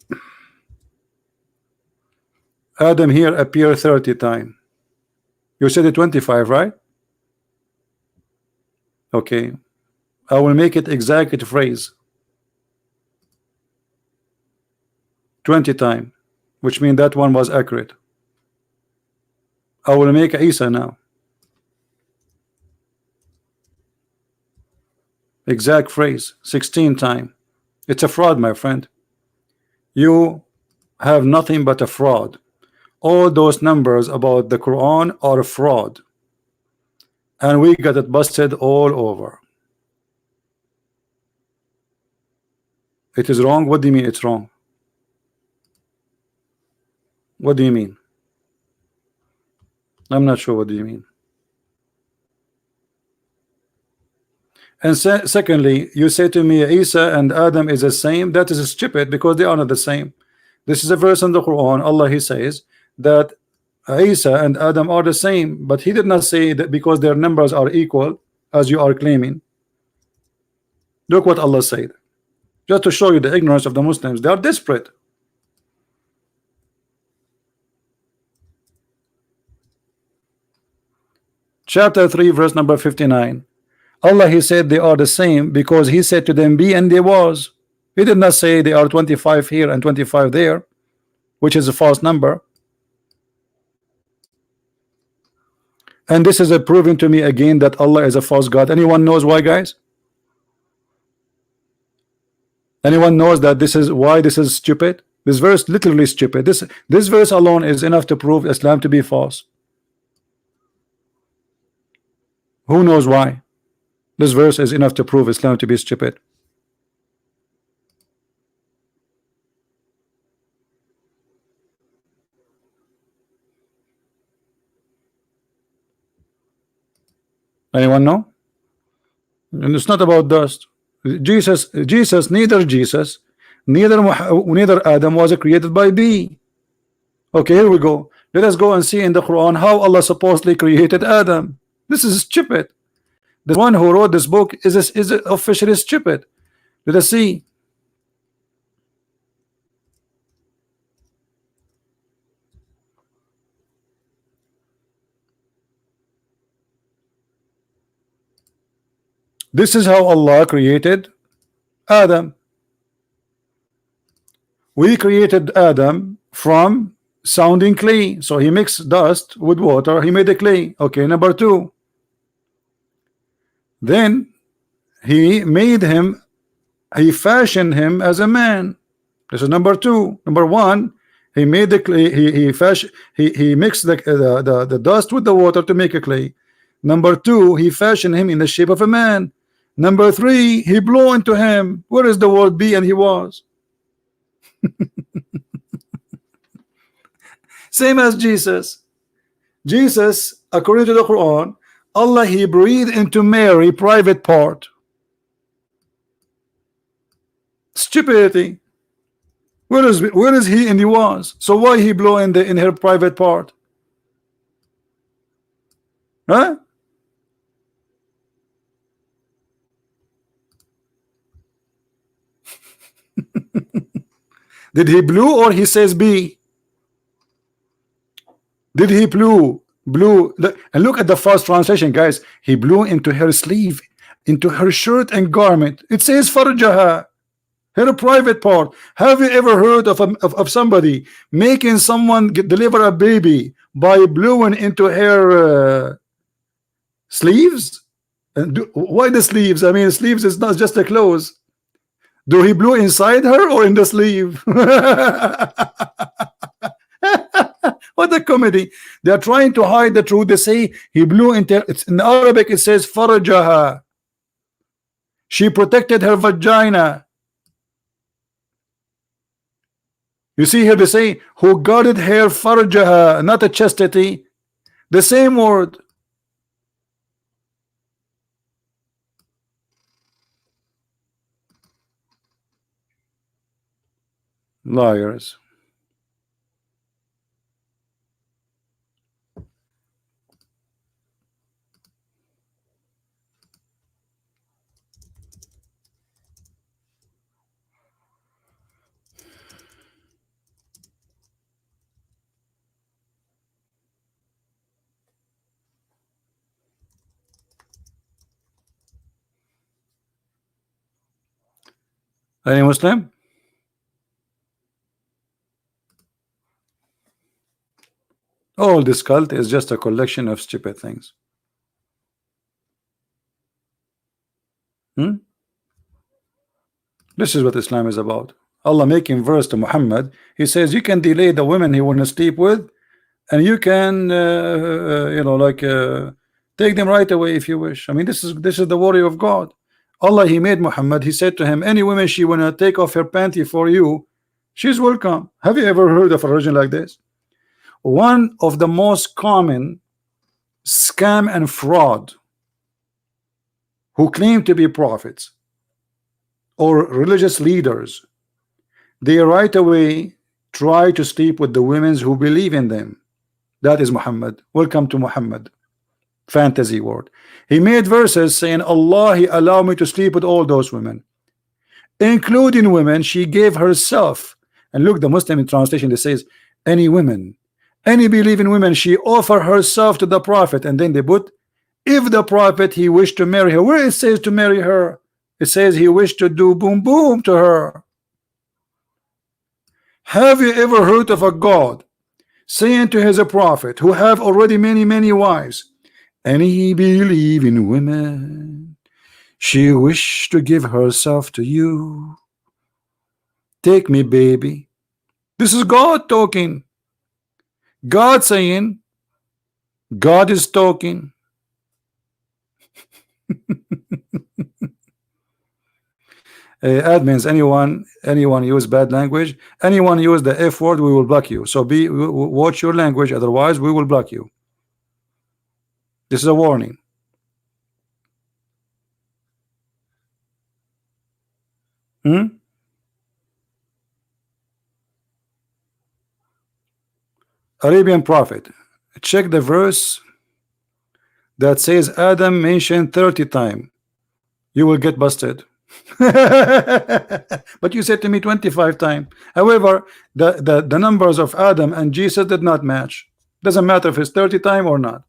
Adam here appear 30 times. You said it 25, right? Okay. I will make it exact phrase 20 times, which means that one was accurate. I will make Isa now. Exact phrase 16 times. It's a fraud, my friend. You have nothing but a fraud. All those numbers about the Quran are a fraud, and we got it busted all over. It is wrong. What do you mean it's wrong? What do you mean? I'm not sure what do you mean. And secondly, you say to me Isa and Adam is the same. That is stupid because they are not the same. This is a verse in the Quran. Allah he says that Isa and Adam are the same, but he did not say that because their numbers are equal as you are claiming. Look what Allah said, just to show you the ignorance of the Muslims. They are desperate. Chapter 3 verse number 59. Allah he said they are the same because he said to them be, and they was. He did not say they are 25 here and 25 there, which is a false number. And this is a proving to me again that Allah is a false God. Anyone knows why, guys? Anyone knows that this is why this is stupid? This verse literally stupid. This verse alone is enough to prove Islam to be false. Who knows why? This verse is enough to prove Islam to be stupid. Anyone know? And it's not about dust. Neither Adam was created by B. Okay, here we go. Let us go and see in the Quran how Allah supposedly created Adam. This is stupid. The one who wrote this book is officially stupid. Let us see. This is how Allah created Adam. We created Adam from sounding clay. So he mixed dust with water, he made a clay. Okay, number two. Then he made him, he fashioned him as a man. This is number two. Number one, he made the clay, he mixed the dust with the water to make a clay. Number two, he fashioned him in the shape of a man. Number three, he blew into him. Where is the word be? And he was. Same as Jesus. Jesus, according to the Quran, Allah, he breathed into Mary private part. Stupidity. Where is he? And he was. So why he blew in her private part? Huh? Did he blew or he says be? Did he blew? And look at the first translation, guys. He blew into her sleeve, into her shirt and garment. It says farjaha, her private part. Have you ever heard of somebody making someone deliver a baby by blowing into her sleeves? And why the sleeves? I mean, sleeves is not just the clothes. Do he blew inside her or in the sleeve? What a comedy. They are trying to hide the truth. They say he blew into, it's in Arabic it says farajaha. She protected her vagina. You see here they say who guarded her farajaha, not a chastity. The same word. Liars. Any Muslim? All this cult is just a collection of stupid things. This is what Islam is about. Allah making verse to Muhammad. He says you can delay the women he want to sleep with, and you can take them right away if you wish. I mean, this is the word of God. Allah, he made Muhammad. He said to him, any woman she wanna take off her panty for you, she's welcome. Have you ever heard of a religion like this? One of the most common scam and fraud who claim to be prophets or religious leaders, they right away try to sleep with the women who believe in them. That is Muhammad. Welcome to Muhammad. Fantasy word. He made verses saying, Allah, he allowed me to sleep with all those women, including women she gave herself. And look, the Muslim translation, it says, any women, any believing women, she offer herself to the prophet. And then they put, if the prophet he wished to marry her. Where it says to marry her? It says he wished to do boom boom to her. Have you ever heard of a God saying to his prophet who have already many wives, any believing women, she wished to give herself to you, take me baby? This is God talking. God saying, God is talking. Admins, anyone use bad language, anyone use the F word, we will block you. So watch your language, otherwise we will block you. This is a warning. Arabian prophet, check the verse that says Adam mentioned 30 times. You will get busted. But you said to me 25 times. However, the numbers of Adam and Jesus did not match. Doesn't matter if it's 30 times or not.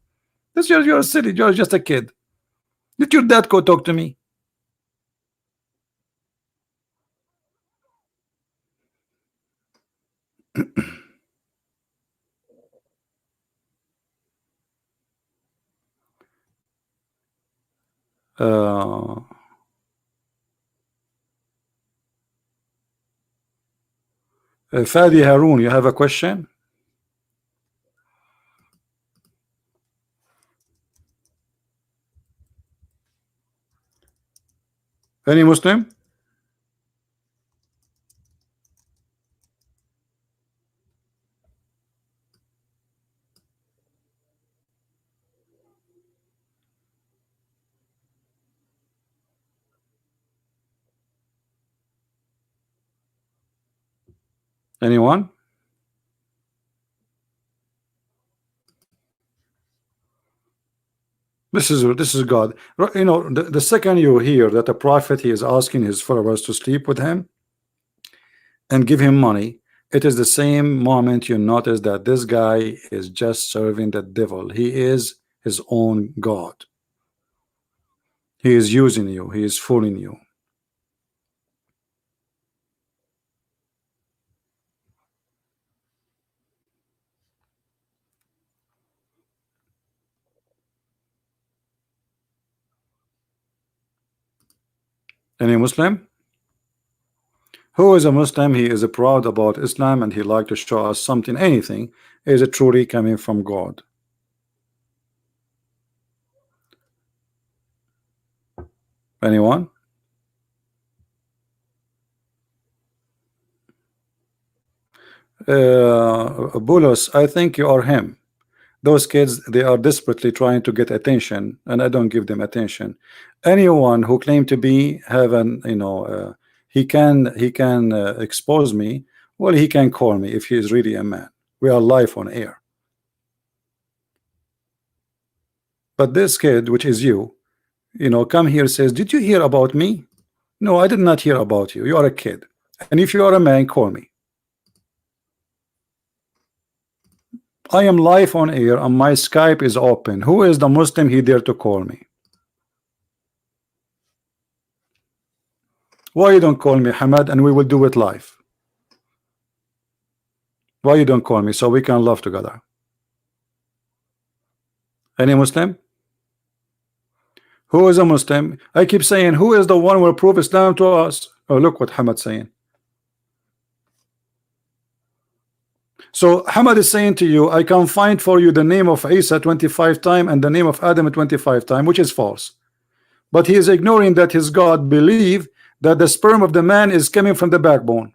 This you're silly. You're just a kid. Did your dad go talk to me? Uh, Fadi Haroon, you have a question? Any Muslim? Anyone? This is God. You know, the second you hear that a prophet he is asking his followers to sleep with him and give him money, it is the same moment you notice that this guy is just serving the devil. He is his own God. He is using you. He is fooling you. Any Muslim? Who is a Muslim? He is proud about Islam and he like to show us something, anything is it truly coming from God. Anyone? Bulos, I think you are him. Those kids, they are desperately trying to get attention and I don't give them attention. Anyone who claim to be have an, you know, he can expose me. Well, he can call me if he is really a man. We are live on air. But this kid, which is you know, come here, says, did you hear about me? No, I did not hear about you. You are a kid. And if you are a man, call me. I am live on air and my Skype is open. Who is the Muslim he dare to call me? Why you don't call me, Hamad, and we will do it live? Why you don't call me so we can laugh together? Any Muslim? Who is a Muslim? I keep saying, who is the one who will prove Islam to us? Oh, look what Hamad saying. So Hamad is saying to you, I can find for you the name of Isa 25 times and the name of Adam 25 times, which is false. But he is ignoring that his God believe that the sperm of the man is coming from the backbone.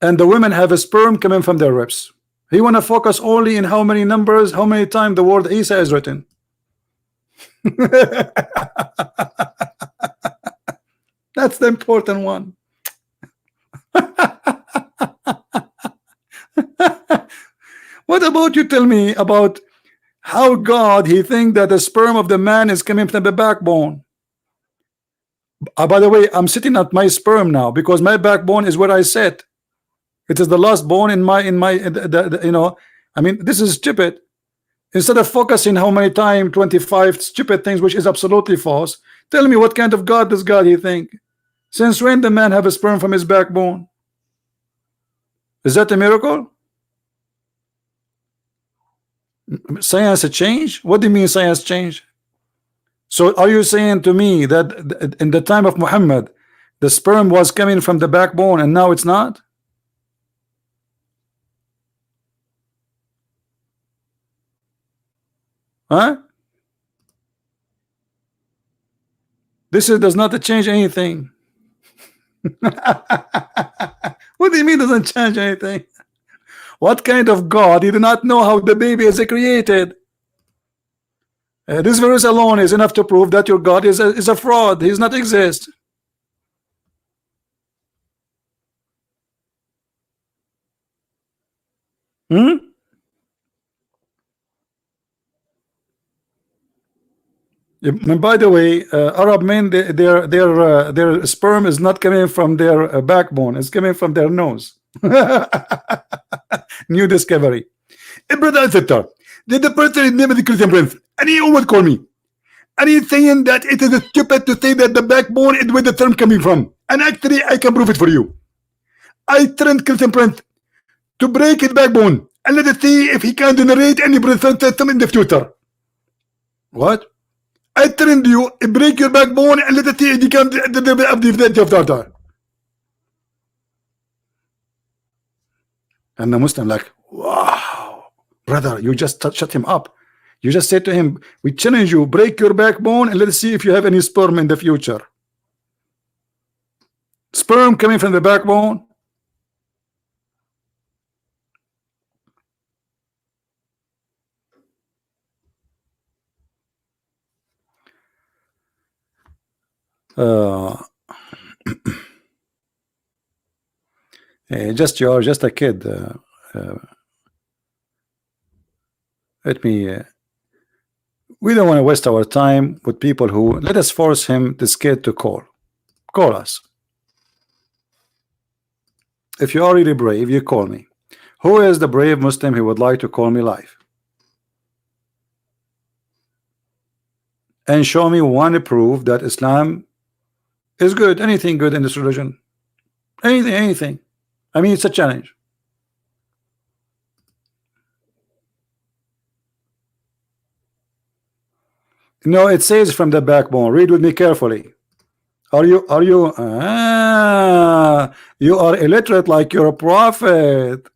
And the women have a sperm coming from their ribs. He want to focus only in how many numbers, how many times the word Isa is written. That's the important one. What about you tell me about how God he think that the sperm of the man is coming from the backbone? By the way, I'm sitting at my sperm now because my backbone is where I sit. It is the last bone in my you know, I mean, this is stupid. Instead of focusing how many times 25 stupid things, which is absolutely false, tell me what kind of God does God he think? Since when the man have a sperm from his backbone? Is that a miracle? Science a change? What do you mean science change? So are you saying to me that in the time of Muhammad the sperm was coming from the backbone and now it's not? Huh? This does not change anything. What do you mean doesn't change anything? What kind of God? He did not know how the baby is created. This verse alone is enough to prove that your God is a fraud. He does not exist. And by the way, Arab men, their sperm is not coming from their backbone; it's coming from their nose. New discovery. Brother and sister, did the person name of the Christian prince, and he would call me, and he's saying that it is stupid to say that the backbone is where the term coming from, and actually I can prove it for you. I trained Christian prince to break his backbone and let us see if he can generate any present system in the future. What? I trained you, break your backbone and let it become the and the Muslim like, wow, brother, you just shut him up. You just said to him, we challenge you, break your backbone and let's see if you have any sperm in the future. Sperm coming from the backbone. Just you are just a kid. Let me. We don't want to waste our time with people who let us force him, this kid, to call us. If you are really brave, you call me. Who is the brave Muslim who would like to call me live and show me one proof that Islam is good? Anything good in this religion? Anything. I mean, it's a challenge. No, it says from the backbone. Read with me carefully. You are illiterate like you're a prophet.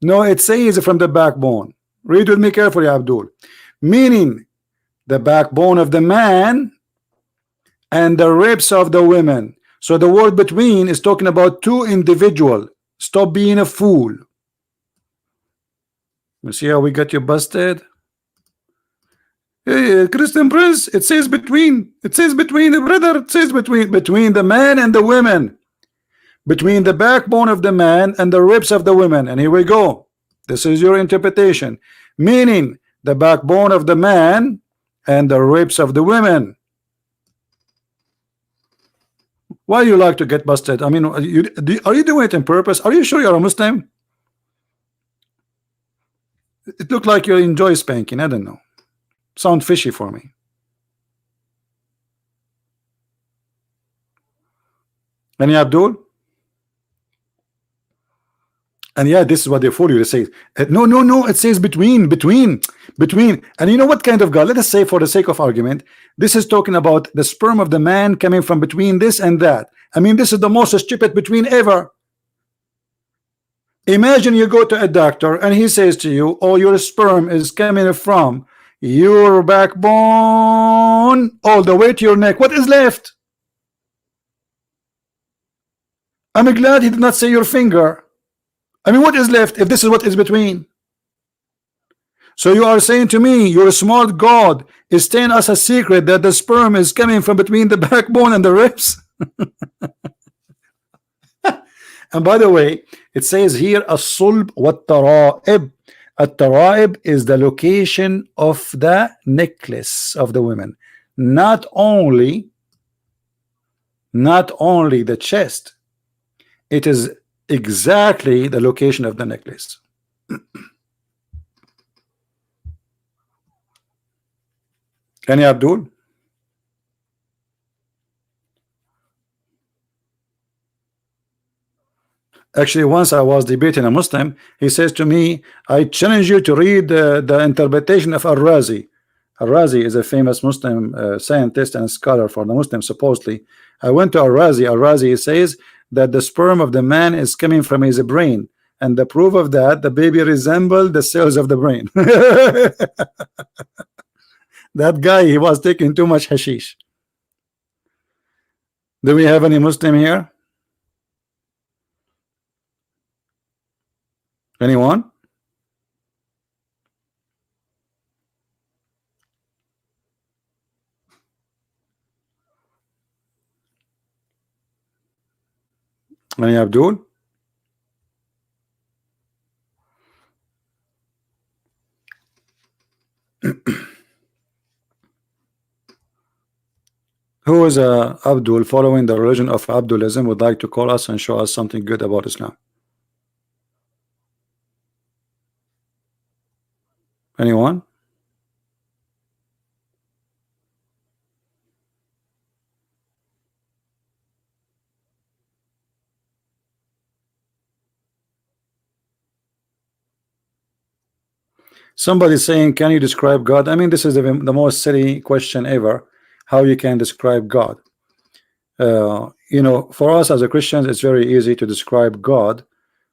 No, it says from the backbone. Read with me carefully, Abdul. Meaning the backbone of the man and the ribs of the women. So the word between is talking about two individuals. Stop being a fool. You see how we got you busted? Hey, Christian Prince, it says between. It says between the brother. It says between the man and the women. Between the backbone of the man and the ribs of the women. And here we go. This is your interpretation. Meaning the backbone of the man and the ribs of the women. Why you like to get busted? I mean, are you doing it on purpose? Are you sure you're a Muslim? It looked like you enjoy spanking. I don't know. Sound fishy for me. Any Abdul? And yeah, this is what they fool you to say. No, it says between. And you know what kind of God? Let us say, for the sake of argument, this is talking about the sperm of the man coming from between this and that. I mean, this is the most stupid between ever. Imagine you go to a doctor and he says to you, oh, your sperm is coming from your backbone all the way to your neck. What is left? I'm glad he did not say your finger. I mean, what is left if this is what is between? So you are saying to me, your smart God is telling us a secret that the sperm is coming from between the backbone and the ribs? And by the way, it says here as-sulb wat-tara'ib. At-tara'ib is the location of the necklace of the women, not only the chest. It is exactly the location of the necklace. Any Abdul? Actually, once I was debating a Muslim, he says to me, I challenge you to read the interpretation of Al-Razi. Al-Razi is a famous Muslim scientist and scholar for the Muslims, supposedly. I went to Al-Razi. Al-Razi says that the sperm of the man is coming from his brain, and the proof of that, the baby resembled the cells of the brain. That guy, he was taking too much hashish. Do we have any Muslim here? Anyone? Any Abdul? Who is Abdul following the religion of Abdulism would like to call us and show us something good about Islam? Anyone? Somebody saying, can you describe God? I mean, this is the most silly question ever. how you can describe God. You know, for us as a Christians, it's very easy to describe God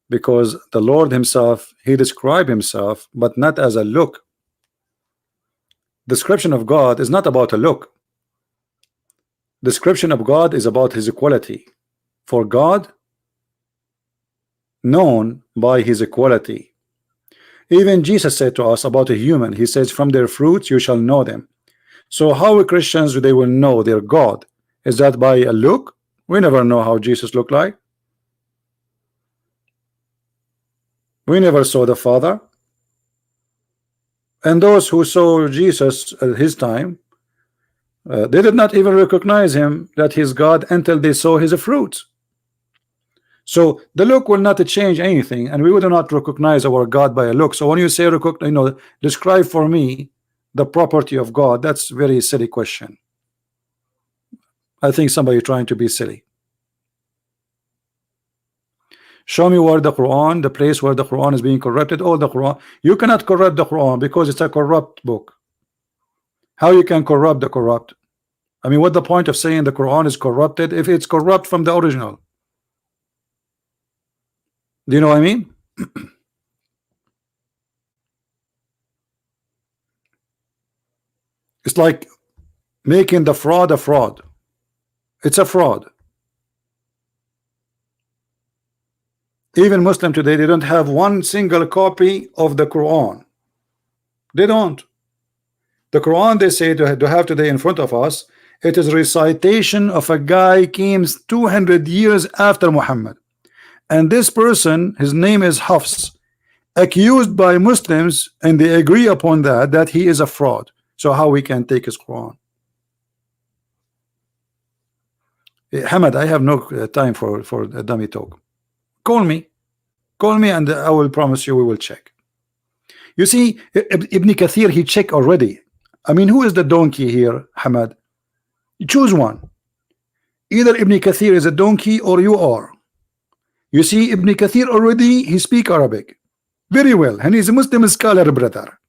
because the Lord himself, he described himself, but not as a look. Description of God is not about a look. Description of God is about his equality. For God, known by his equality. Even Jesus said to us about a human, he says, from their fruits you shall know them. So how Christians they will know their God? Is that by a look? We never know how Jesus looked like. We never saw the Father. And those who saw Jesus at his time, they did not even recognize him that he's God until they saw his fruits. So the look will not change anything, and we would not recognize our God by a look. So when you say, you know, describe for me the property of God, that's a very silly question. I think somebody trying to be silly. Show me where the Quran, the place where the Quran is being corrupted. Oh, the Quran, you cannot corrupt the Quran because it's a corrupt book. How you can corrupt the corrupt? I mean, what the point of saying the Quran is corrupted if it's corrupt from the original? Do you know what I mean? It's like making the fraud a fraud. It's a fraud. Even Muslim today, they don't have one single copy of the Quran. They don't. The Quran, they say to have today in front of us, it is recitation of a guy came 200 years after Muhammad. And this person, his name is Hafs, accused by Muslims, and they agree upon that he is a fraud. So how we can take his Quran? Hamad, I have no time for a dummy talk. Call me and I will promise you we will check. You see, Ibn Kathir, he checked already. I mean, who is the donkey here, Hamad? You choose one. Either Ibn Kathir is a donkey or you are. You see, Ibn Kathir already, he speak Arabic very well, and he's a Muslim scholar, brother.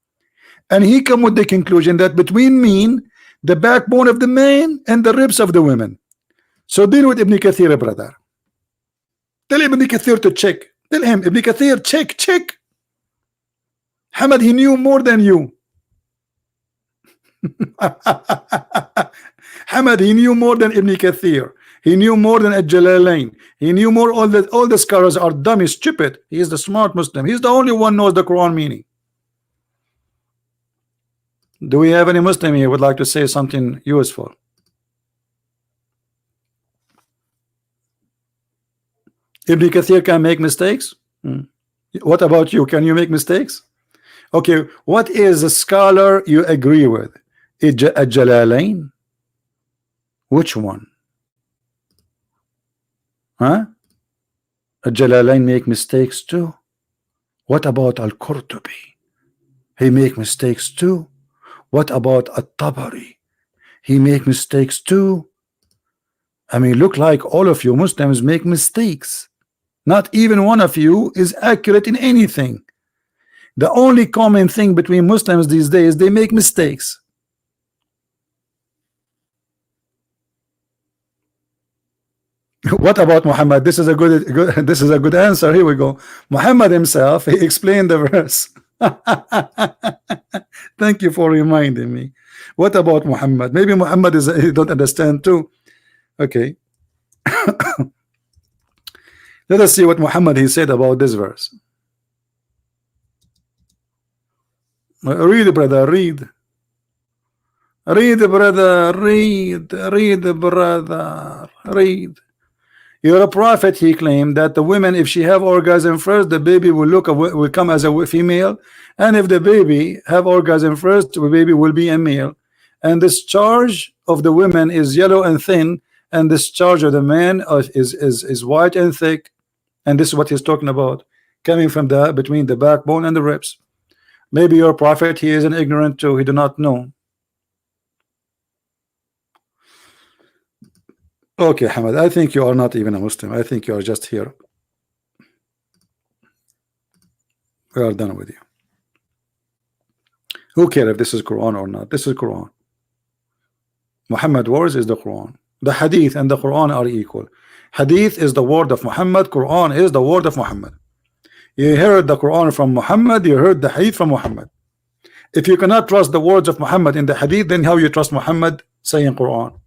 And he come with the conclusion that between mean the backbone of the man and the ribs of the women. So deal with Ibn Kathir, brother. Tell Ibn Kathir to check. Tell him, Ibn Kathir, check. Hamad, he knew more than you. Hamad, he knew more than Ibn Kathir. He knew more than Al-Jalalain. He knew more. All the scholars are dumb, stupid. He is the smart Muslim. He's the only one knows the Quran meaning. Do we have any Muslim here would like to say something useful? Ibn Kathir can make mistakes. What about you? Can you make mistakes? Okay, what is a scholar you agree with? Al-Jalalain? Which one? Huh? Al-Jalalain make mistakes too. What about Al-Qurtubi? He make mistakes too. What about At-Tabari? He make mistakes too. I mean, look like all of you Muslims make mistakes. Not even one of you is accurate in anything. The only common thing between Muslims these days, they make mistakes. What about Muhammad? This is a good answer. Here we go. Muhammad himself, he explained the verse. Thank you for reminding me. What about Muhammad? Maybe Muhammad is he don't understand too. Okay. Let us see what Muhammad he said about this verse. Read, brother, read. Read, brother, read, brother, read. You're a prophet, he claimed that the women, if she have orgasm first, the baby will come as a female, and if the baby have orgasm first, the baby will be a male. And this charge of the women is yellow and thin, and this charge of the man is white and thick. And this is what he's talking about, coming from between the backbone and the ribs. Maybe your prophet, he is an ignorant too, he do not know. Okay, Hamad, I think you are not even a Muslim. I think you are just here. We are done with you. Who cares if this is Quran or not? This is Quran. Muhammad words is the Quran. The Hadith and the Quran are equal. Hadith is the word of Muhammad. Quran is the word of Muhammad. You heard the Quran from Muhammad, you heard the Hadith from Muhammad. If you cannot trust the words of Muhammad in the Hadith, then how you trust Muhammad saying Quran?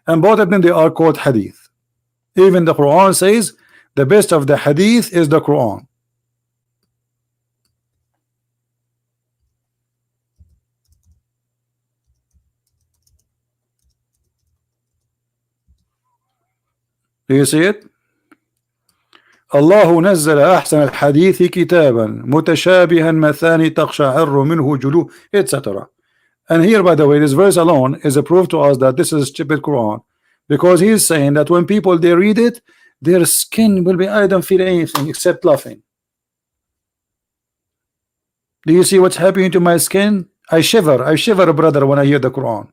And both of them, they are called Hadith. Even the Quran says the best of the Hadith is the Quran. Do you see it? الله نزل أحسن الحديث كتابا متشابها مثاني تقشعر منه جلوه etc. And here, by the way, this verse alone is a proof to us that this is a stupid Quran, because he is saying that when people they read it, their skin will be, I don't feel anything except laughing. Do you see what's happening to my skin? I shiver, brother, when I hear the Quran.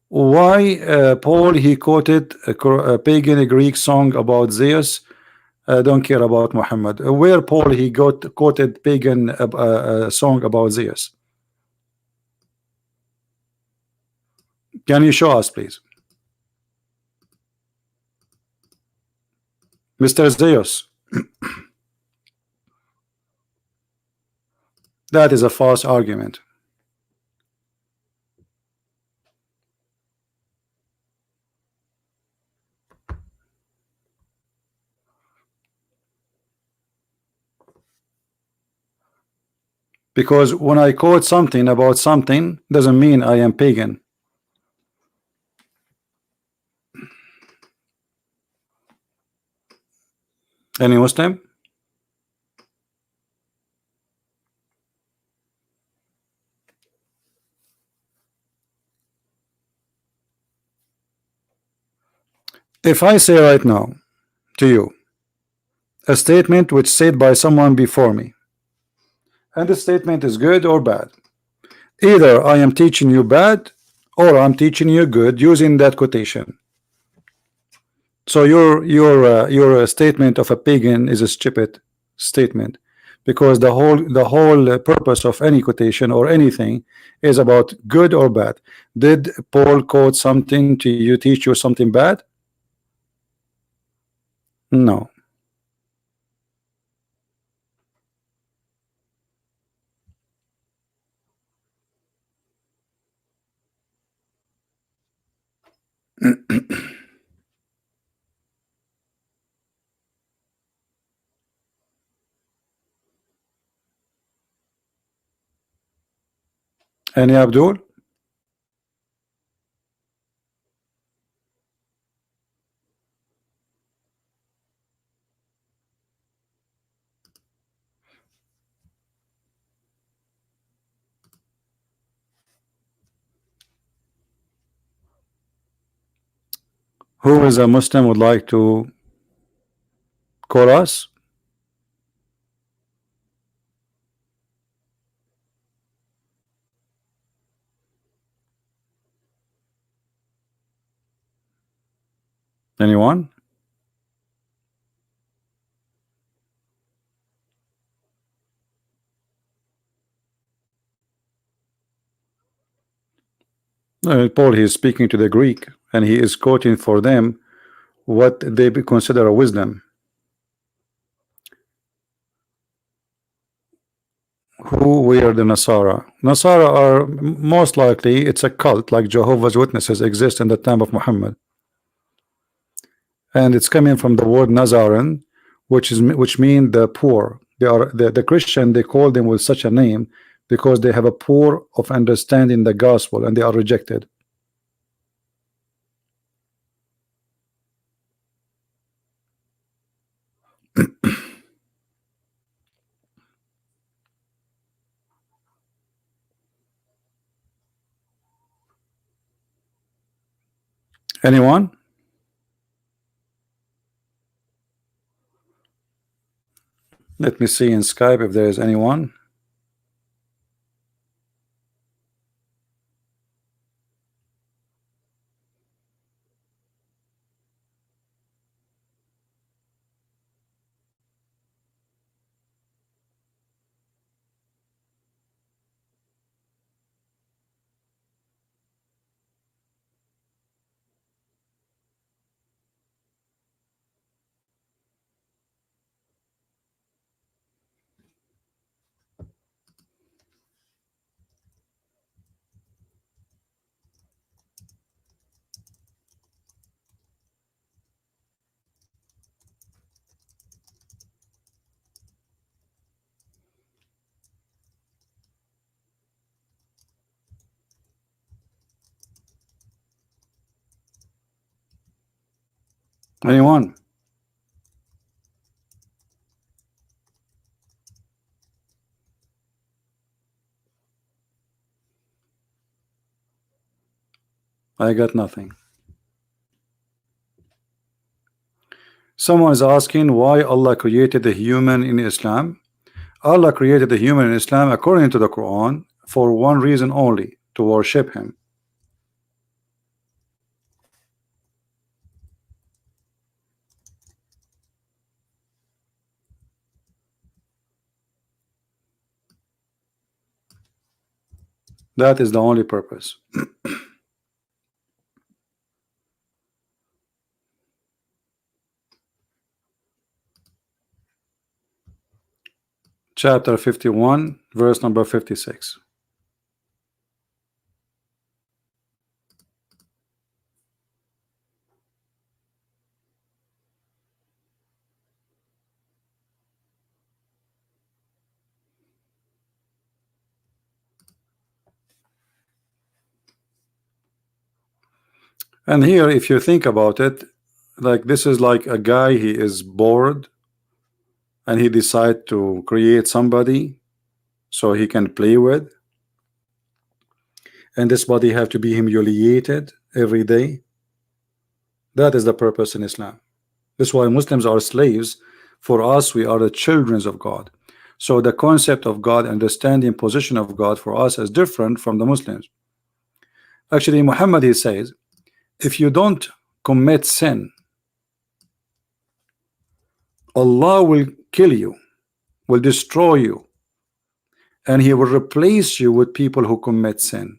Why Paul he quoted a pagan Greek song about Zeus? Don't care about Muhammad. Where Paul he quoted pagan song about Zeus? Can you show us, please, Mr. Zeus? That is a false argument. Because when I quote something about something doesn't mean I am pagan. Any Muslim? If I say right now to you a statement which said by someone before me, and the statement is good or bad, either I am teaching you bad or I'm teaching you good using that quotation. So your statement of a pagan is a stupid statement, because the whole purpose of any quotation or anything is about good or bad. Did Paul quote something to you, teach you something bad? No. Any Abdul? Who is a Muslim would like to call us? Anyone? Paul, he is speaking to the Greek, and he is quoting for them what they consider a wisdom. Who were the Nasara? Nasara are most likely it's a cult like Jehovah's Witnesses exist in the time of Muhammad, and it's coming from the word Nazaran, which mean the poor. They are the Christian. They call them with such a name because they have a poor of understanding the gospel and they are rejected. Anyone? Let me see in Skype if there is anyone. Anyone? I got nothing. Someone is asking why Allah created the human in Islam. Allah created the human in Islam according to the Quran for one reason only, to worship him. That is the only purpose. Chapter 51, verse number 56. And here, if you think about it, like this is like a guy, he is bored and he decide to create somebody so he can play with, and this body have to be humiliated every day. That is the purpose in Islam. This is why Muslims are slaves. For us, we are the children of God. So the concept of God, understanding position of God for us is different from the Muslims. Actually, Muhammad, he says, if you don't commit sin, Allah will kill you, will destroy you, and he will replace you with people who commit sin.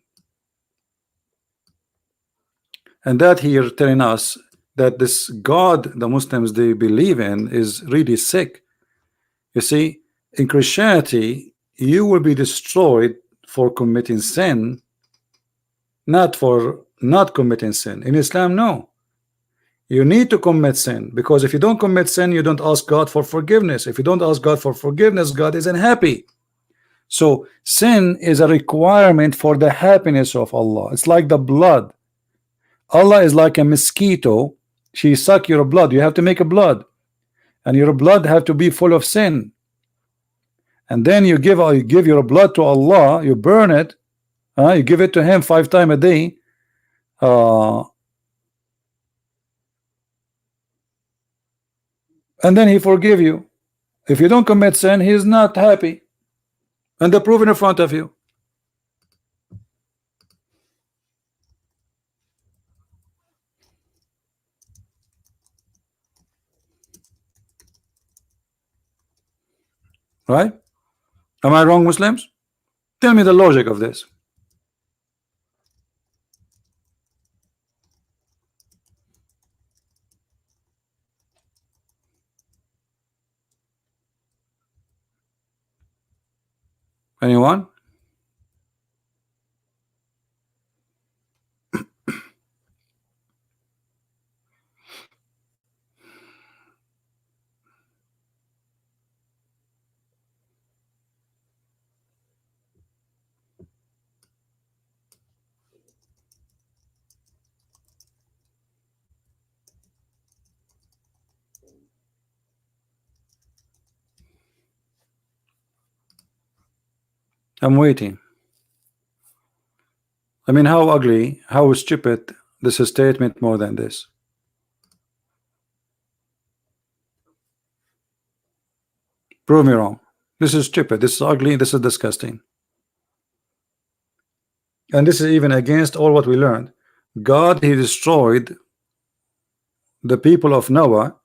And that here telling us that this God the Muslims they believe in is really sick. You see, in Christianity you will be destroyed for committing sin, not for not committing sin. In Islam, no, you need to commit sin, because if you don't commit sin, you don't ask God for forgiveness. If you don't ask God for forgiveness, God isn't happy. So sin is a requirement for the happiness of Allah. It's like the blood. Allah is like a mosquito. She suck your blood. You have to make a blood, and your blood have to be full of sin. And then you give your blood to Allah. You burn it. You give it to Him 5 times a day. And then He forgive you. If you don't commit sin, He is not happy. And the proof in front of you. Right? Am I wrong, Muslims? Tell me the logic of this. Anyone? I'm waiting. I mean, how ugly, how stupid this is statement more than this. Prove me wrong. This is stupid. This is ugly. This is disgusting. And this is even against all what we learned. God, He destroyed the people of Noah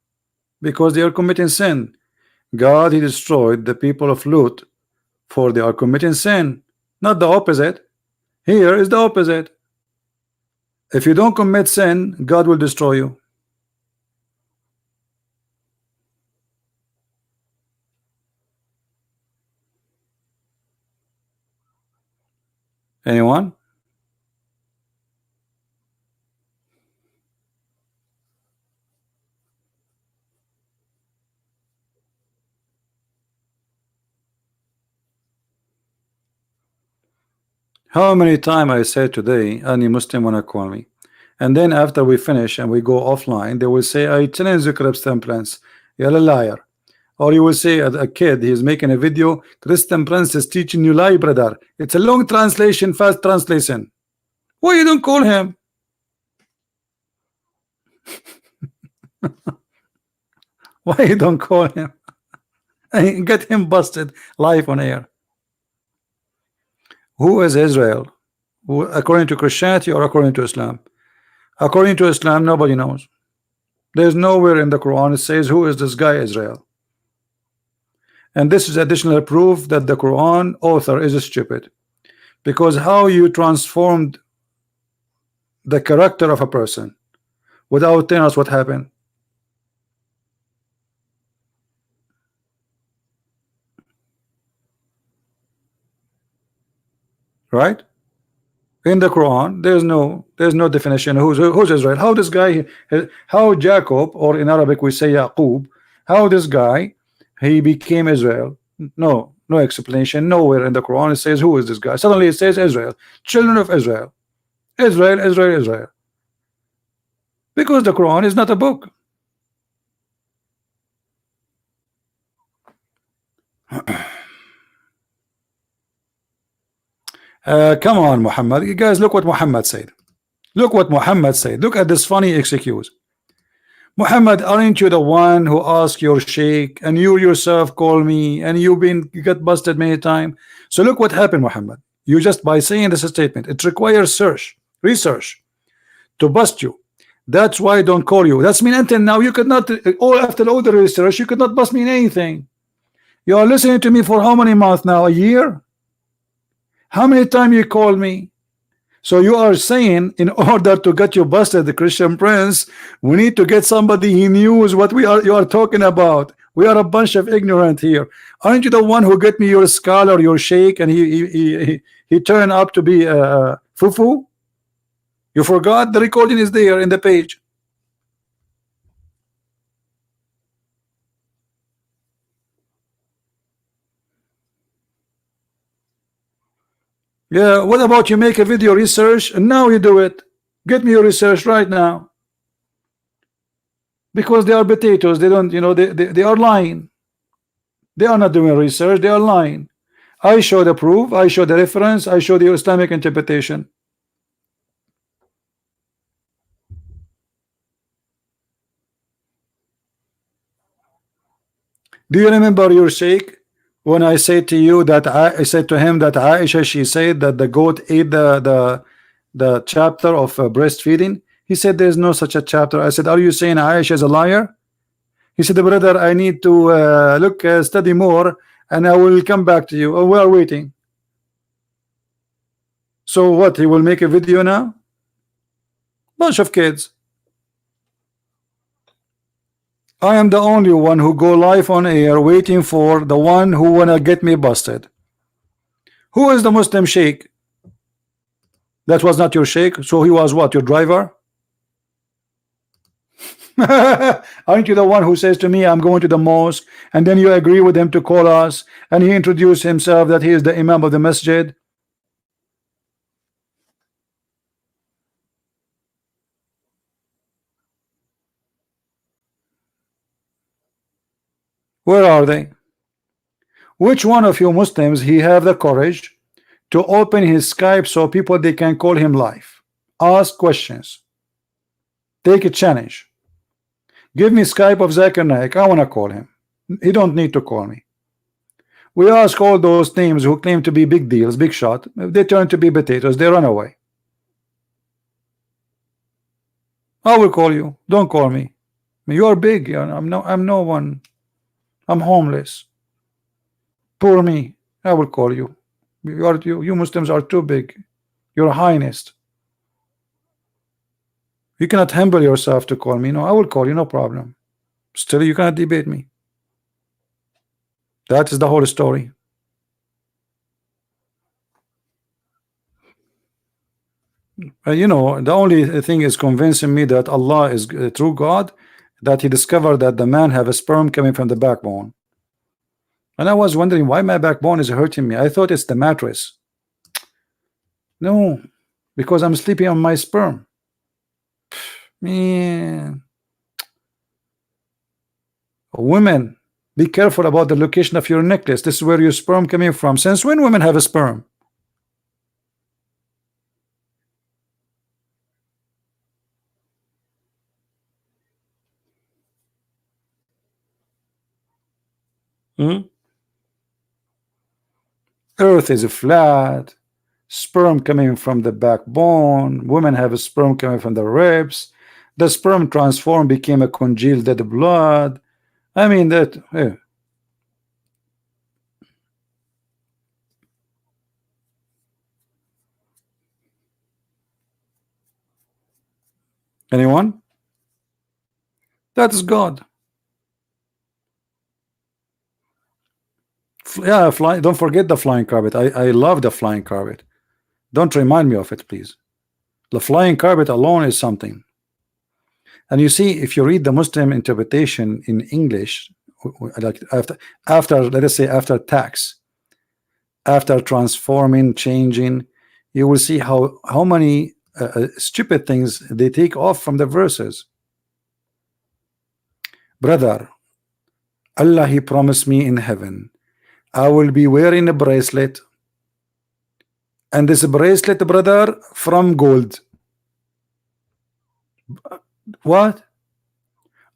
because they are committing sin. God, He destroyed the people of Lut for they are committing sin. Not the opposite. Here is the opposite. If you don't commit sin, God will destroy you. Anyone? How many times I said today, any Muslim wanna call me, And then after we finish and we go offline, they will say, I challenge the Christian Prince, you're a liar. Or you will say, a kid, he's making a video, Christian Prince is teaching you lie, brother. It's a long translation, fast translation. Why you don't call him? Why you don't call him and get him busted live on air? Who is Israel? Who, according to Christianity or according to Islam? According to Islam, nobody knows. There's nowhere in the Quran it says who is this guy Israel. And this is additional proof that the Quran author is stupid, because how you transformed the character of a person without telling us what happened. Right? In the Quran, there's no definition who's Israel. How this guy, how Jacob, or in Arabic we say Yaqub, how this guy he became Israel? No explanation. Nowhere in the Quran it says who is this guy. Suddenly it says Israel, children of Israel, Israel. Because the Quran is not a book. Come on, Muhammad. You guys, look what Muhammad said. Look what Muhammad said. Look at this funny excuse. Muhammad, aren't you the one who asked your sheikh, and you yourself call me, and you got busted many times? So look what happened, Muhammad. You just by saying this statement, it requires research to bust you. That's why I don't call you. That's mean until now you could not, after all the research, you could not bust me in anything. You are listening to me for how many months now? A year? How many times you call me? So you are saying in order to get you busted, the Christian Prince, we need to get somebody who knows what you are talking about. We are a bunch of ignorant here. Aren't you the one who get me your scholar, your sheikh, and he turned up to be fufu? You forgot the recording is there in the page. Yeah, what about you make a video research and now you do it? Get me your research right now. Because they are potatoes, they don't, they are lying. They are not doing research, they are lying. I show the proof, I show the reference, I show the Islamic interpretation. Do you remember your sheikh when I said to you that I said to him that Aisha, she said that the goat ate the chapter of breastfeeding? He said there's no such a chapter. I said, are you saying Aisha is a liar? He said, brother, I need to study more and I will come back to you. Oh, we are waiting. So what, he will make a video now? Bunch of kids. I am the only one who go live on air waiting for the one who wanna get me busted. Who is the Muslim sheikh? That was not your sheikh, so he was what, your driver? Aren't you the one who says to me, I'm going to the mosque, and then you agree with him to call us, and he introduced himself that he is the imam of the masjid? Where are they? Which one of you Muslims he have the courage to open his Skype so people they can call him live, ask questions, take a challenge? Give me Skype of Zakir Naik. I want to call him. He don't need to call me. We ask all those names who claim to be big deals, big shot. If they turn to be potatoes, they run away. I will call you. Don't call me. You are big. I'm no one. I'm homeless. Poor me. I will call you. You Muslims are too big. Your Highness. You cannot humble yourself to call me. No, I will call you, no problem. Still, you cannot debate me. That is the whole story. The only thing is convincing me that Allah is a true God, that he discovered that the man have a sperm coming from the backbone. And I was wondering why my backbone is hurting me. I thought it's the mattress. No, because I'm sleeping on my sperm. Man, women, be careful about the location of your necklace. This is where your sperm coming from. Since when women have a sperm? Earth is flat. Sperm coming from the backbone. Women have a sperm coming from the ribs. The sperm transformed, became a congealed dead blood. I mean that. Anyone? That is God. Yeah, fly. Don't forget the flying carpet. I love the flying carpet. Don't remind me of it, please. The flying carpet alone is something. And you see, if you read the Muslim interpretation in English, like after let us say after tax, after transforming, changing, you will see how many stupid things they take off from the verses. Brother, Allah, He promised me in heaven, I will be wearing a bracelet, and this bracelet, brother, from gold. What?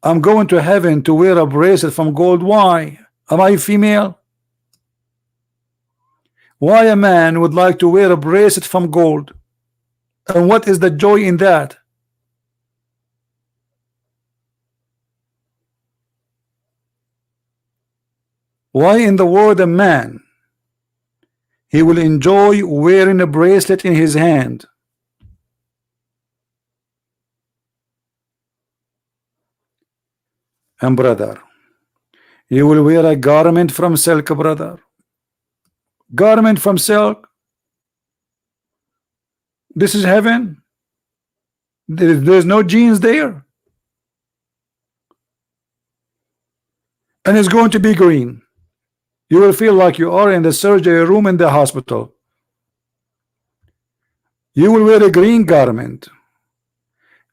I'm going to heaven to wear a bracelet from gold. Why? Am I female? Why a man would like to wear a bracelet from gold? And what is the joy in that? Why in the world a man, he will enjoy wearing a bracelet in his hand? And brother, you will wear a garment from silk, brother. Garment from silk. This is heaven. There's no jeans there. And it's going to be green. You will feel like you are in the surgery room in the hospital. You will wear a green garment.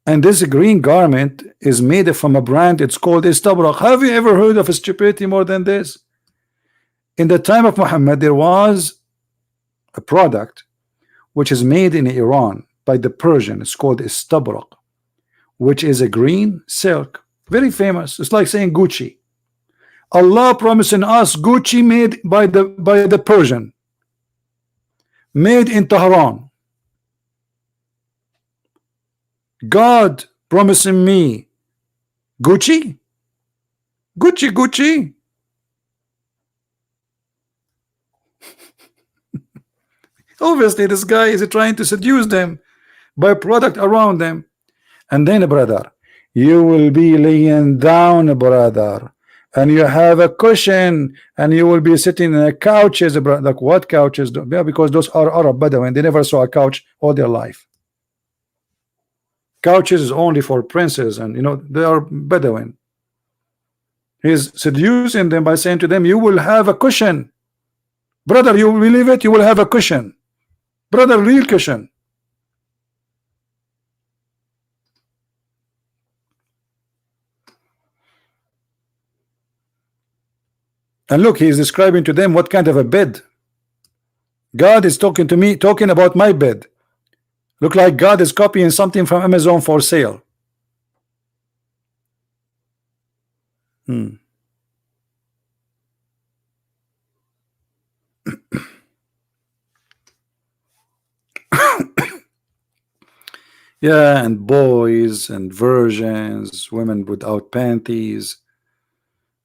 And this green garment is made from a brand, it's called Istabrak. Have you ever heard of a stupidity more than this? In the time of Muhammad, there was a product which is made in Iran by the Persian. It's called Istabrak, which is a green silk. Very famous. It's like saying Gucci. Allah promising us Gucci made by the Persian, made in Tehran. God promising me Gucci, Gucci. Obviously, this guy is trying to seduce them by product around them. And then, brother, you will be laying down, brother, and you have a cushion, and you will be sitting in a couches, brother. Like what couches? Yeah, because those are Arab Bedouin. They never saw a couch all their life. Couches is only for princes, and you know they are Bedouin. He's seducing them by saying to them, you will have a cushion, brother. You believe it? You will have a cushion, brother, real cushion. And look, he is describing to them what kind of a bed. God is talking to me, talking about my bed. Look like God is copying something from Amazon for sale. Yeah, and boys and virgins, women without panties.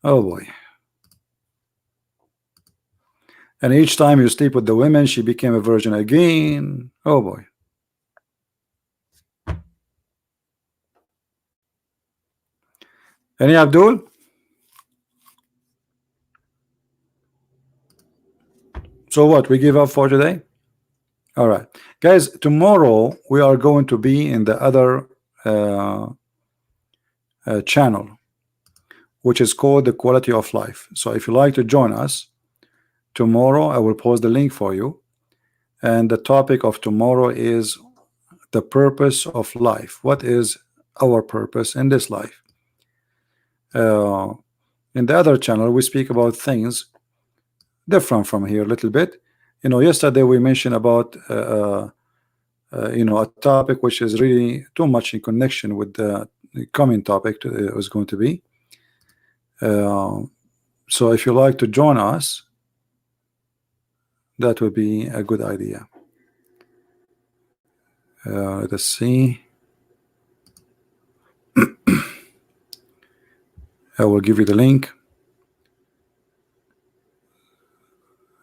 Oh boy. And each time you sleep with the women, she became a virgin again. Oh boy. Any Abdul? So what? We give up for today? All right, guys. Tomorrow we are going to be in the other channel, which is called the Quality of Life. So if you like to join us tomorrow, I will post the link for you. And the topic of tomorrow is the purpose of life. What is our purpose in this life. In the other channel we speak about things different from here a little bit. You know, yesterday we mentioned about you know, a topic which is really too much in connection with the coming topic was going to be. So if you like to join us, that would be a good idea. Let us see. I will give you the link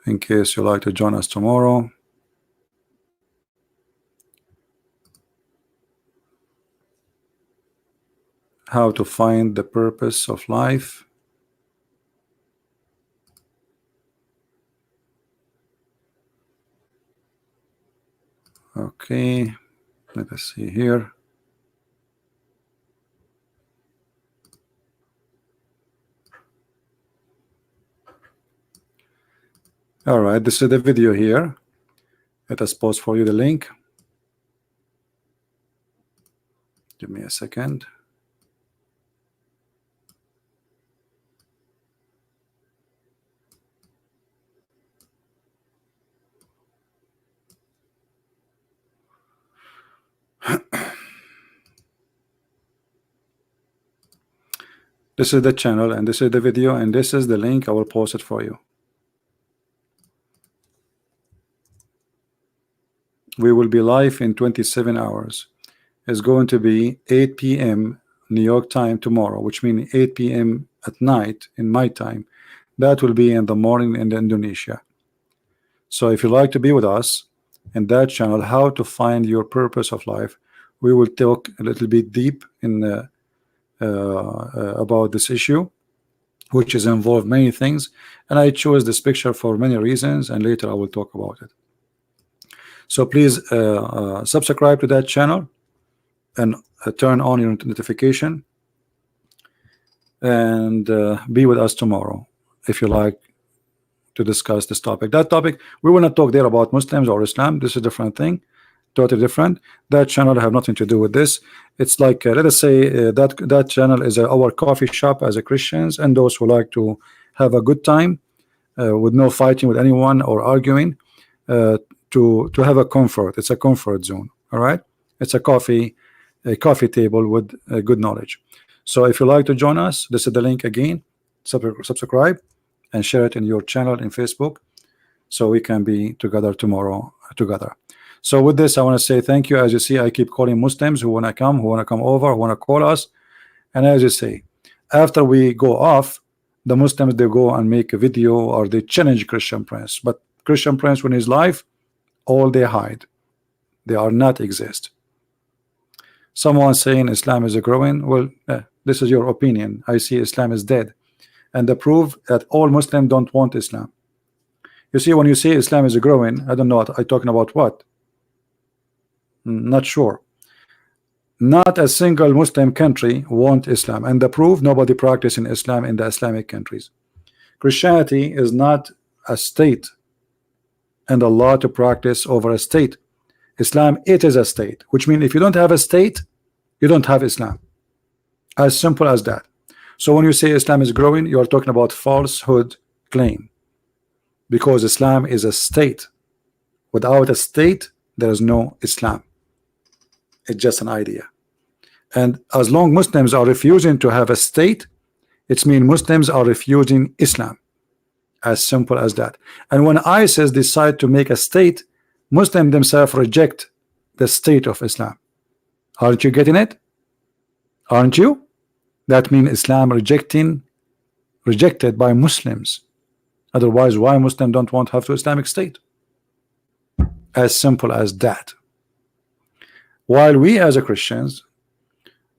in case you like to join us tomorrow. How to find the purpose of life. Okay, let us see here. All right, this is the video here. Let us post for you the link. Give me a second. This is the channel, and this is the video, and this is the link. I will post it for you. We will be live in 27 hours. It's going to be 8 p.m. New York time tomorrow, which means 8 p.m. at night in my time. That will be in the morning in Indonesia. So if you like to be with us in that channel, how to find your purpose of life, we will talk a little bit deep in about this issue, which is involved many things, and I chose this picture for many reasons, and later I will talk about it. So please subscribe to that channel and turn on your notification, and be with us tomorrow if you like to discuss this topic. That topic, we will not talk there about Muslims or Islam. This is a different thing, totally different. That channel have nothing to do with this. It's like let us say that channel is our coffee shop as a Christians, and those who like to have a good time with no fighting with anyone or arguing, to have a comfort. It's a comfort zone. All right, it's a coffee table with good knowledge. So if you like to join us, this is the link again. Subscribe and share it in your channel in Facebook, so we can be together tomorrow together. So with this, I want to say thank you. As you see, I keep calling Muslims who want to come over, who want to call us. And as you say, after we go off, the Muslims, they go and make a video or they challenge Christian Prince. But Christian Prince, when he's live, all they hide, they are not exist. Someone saying Islam is growing. Well, this is your opinion. I see Islam is dead, and the proof that all Muslims don't want Islam. You see, when you say Islam is growing, I don't know what I'm talking about. What? Not sure. Not a single Muslim country want Islam, and the proof, nobody practicing Islam in the Islamic countries. Christianity is not a state and a law to practice over a state. Islam, it is a state, which means if you don't have a state, you don't have Islam. As simple as that. So when you say Islam is growing, you are talking about falsehood claim, because Islam is a state. Without a state, there is no Islam. It's just an idea. And as long Muslims are refusing to have a state, it means Muslims are refusing Islam. As simple as that. And when ISIS decide to make a state, Muslims themselves reject the state of Islam. Aren't you getting it? Aren't you? That means Islam rejected by Muslims. Otherwise, why Muslims don't want to have an Islamic state? As simple as that. While we as a Christians,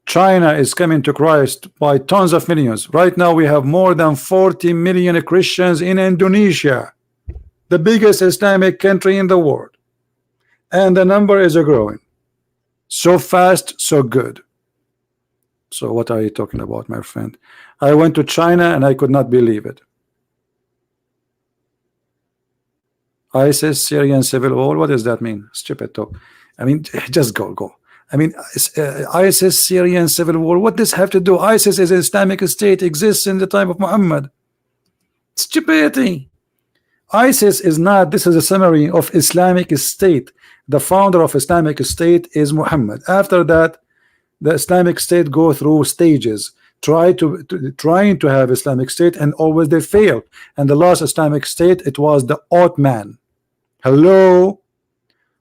China is coming to Christ by tons of millions. Right now we have more than 40 million Christians in Indonesia, the biggest Islamic country in the world, and the number is growing so fast, so good. So what are you talking about, my friend? I went to China and I could not believe it. ISIS, Syrian civil war, what does that mean? Stupid talk. I mean, just go. I mean, ISIS, Syrian civil war, what does have to do? ISIS is an Islamic state, exists in the time of Muhammad. Stupidity. ISIS is not, this is a summary of Islamic State. The founder of Islamic State is Muhammad. After that, the Islamic State go through stages, trying to have Islamic State, and always they fail. And the last Islamic State, it was the Ottoman. Hello?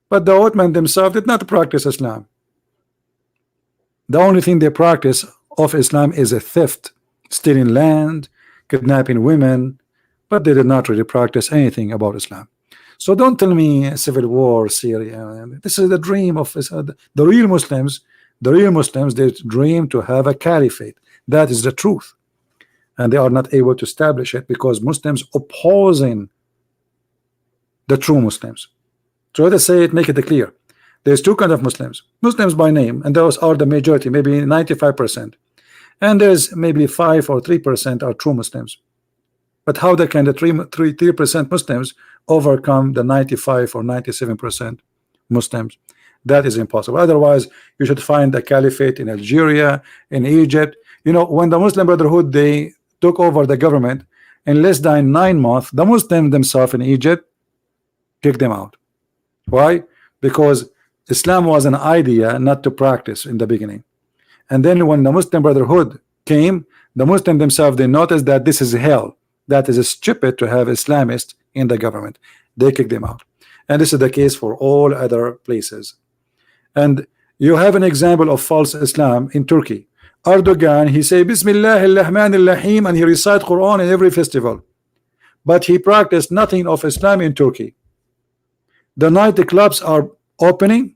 But the Ottoman themselves did not practice Islam. The only thing they practice of Islam is a theft, stealing land, kidnapping women, but they did not really practice anything about Islam. So don't tell me civil war, Syria. This is the dream of the real Muslims. The real Muslims, they dream to have a caliphate. That is the truth, and they are not able to establish it because Muslims opposing the true Muslims. So let us say it, make it clear. There's two kinds of Muslims. Muslims by name, and those are the majority, maybe 95%. And there's maybe 5 or 3% are true Muslims. But how the can the 3% Muslims overcome the 95 or 97% Muslims? That is impossible. Otherwise, you should find a caliphate in Algeria, in Egypt. You know, when the Muslim Brotherhood, they took over the government, in less than 9 months, the Muslims themselves in Egypt kicked them out. Why? Because Islam was an idea not to practice in the beginning. And then when the Muslim Brotherhood came, the Muslims themselves, they noticed that this is hell. That is stupid to have Islamists in the government. They kicked them out. And this is the case for all other places. And you have an example of false Islam in Turkey. Erdogan, he say Bismillah ar-Rahman ar-Rahim, and he recite Quran in every festival. But he practiced nothing of Islam in Turkey. The night clubs are opening.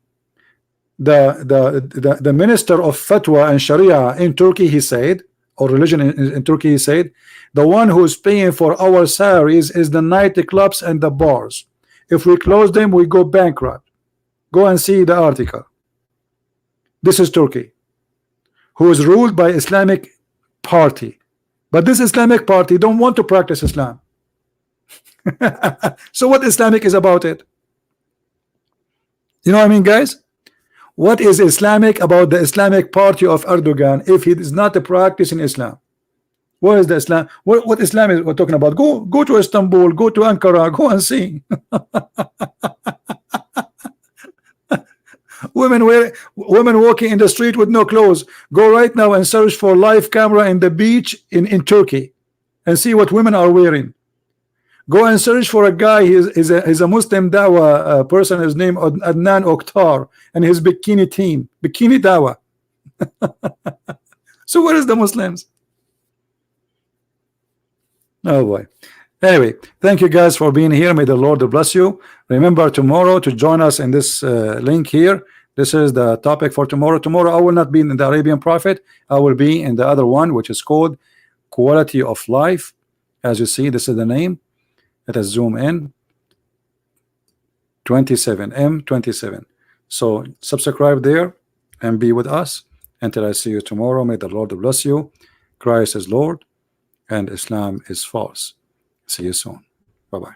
The minister of Fatwa and Sharia in Turkey, he said, or religion in Turkey, he said, the one who is paying for our salaries is the night clubs and the bars. If we close them, we go bankrupt. Go and see the article. This is Turkey, who is ruled by Islamic party, but this Islamic party don't want to practice Islam. So what Islamic is about it? You know what I mean, guys? What is Islamic about the Islamic party of Erdogan if he is not practicing Islam? What is the Islam? What Islam is we're talking about? Go to Istanbul, go to Ankara, go and see. Women walking in the street with no clothes. Go right now and search for live camera in the beach in Turkey and see what women are wearing. Go and search for a guy. He's a Muslim Dawa person. His name Adnan Oktar, and his bikini team, bikini Dawa. So where is the Muslims? Oh boy. Anyway, thank you guys for being here. May the Lord bless you. Remember tomorrow to join us in this link here. This is the topic for tomorrow. Tomorrow I will not be in the Arabian Prophet. I will be in the other one, which is called Quality of Life. As you see, this is the name. Let us zoom in. 27 M27. So subscribe there and be with us until I see you tomorrow. May the Lord bless you. Christ is Lord and Islam is false. See you soon. Bye-bye.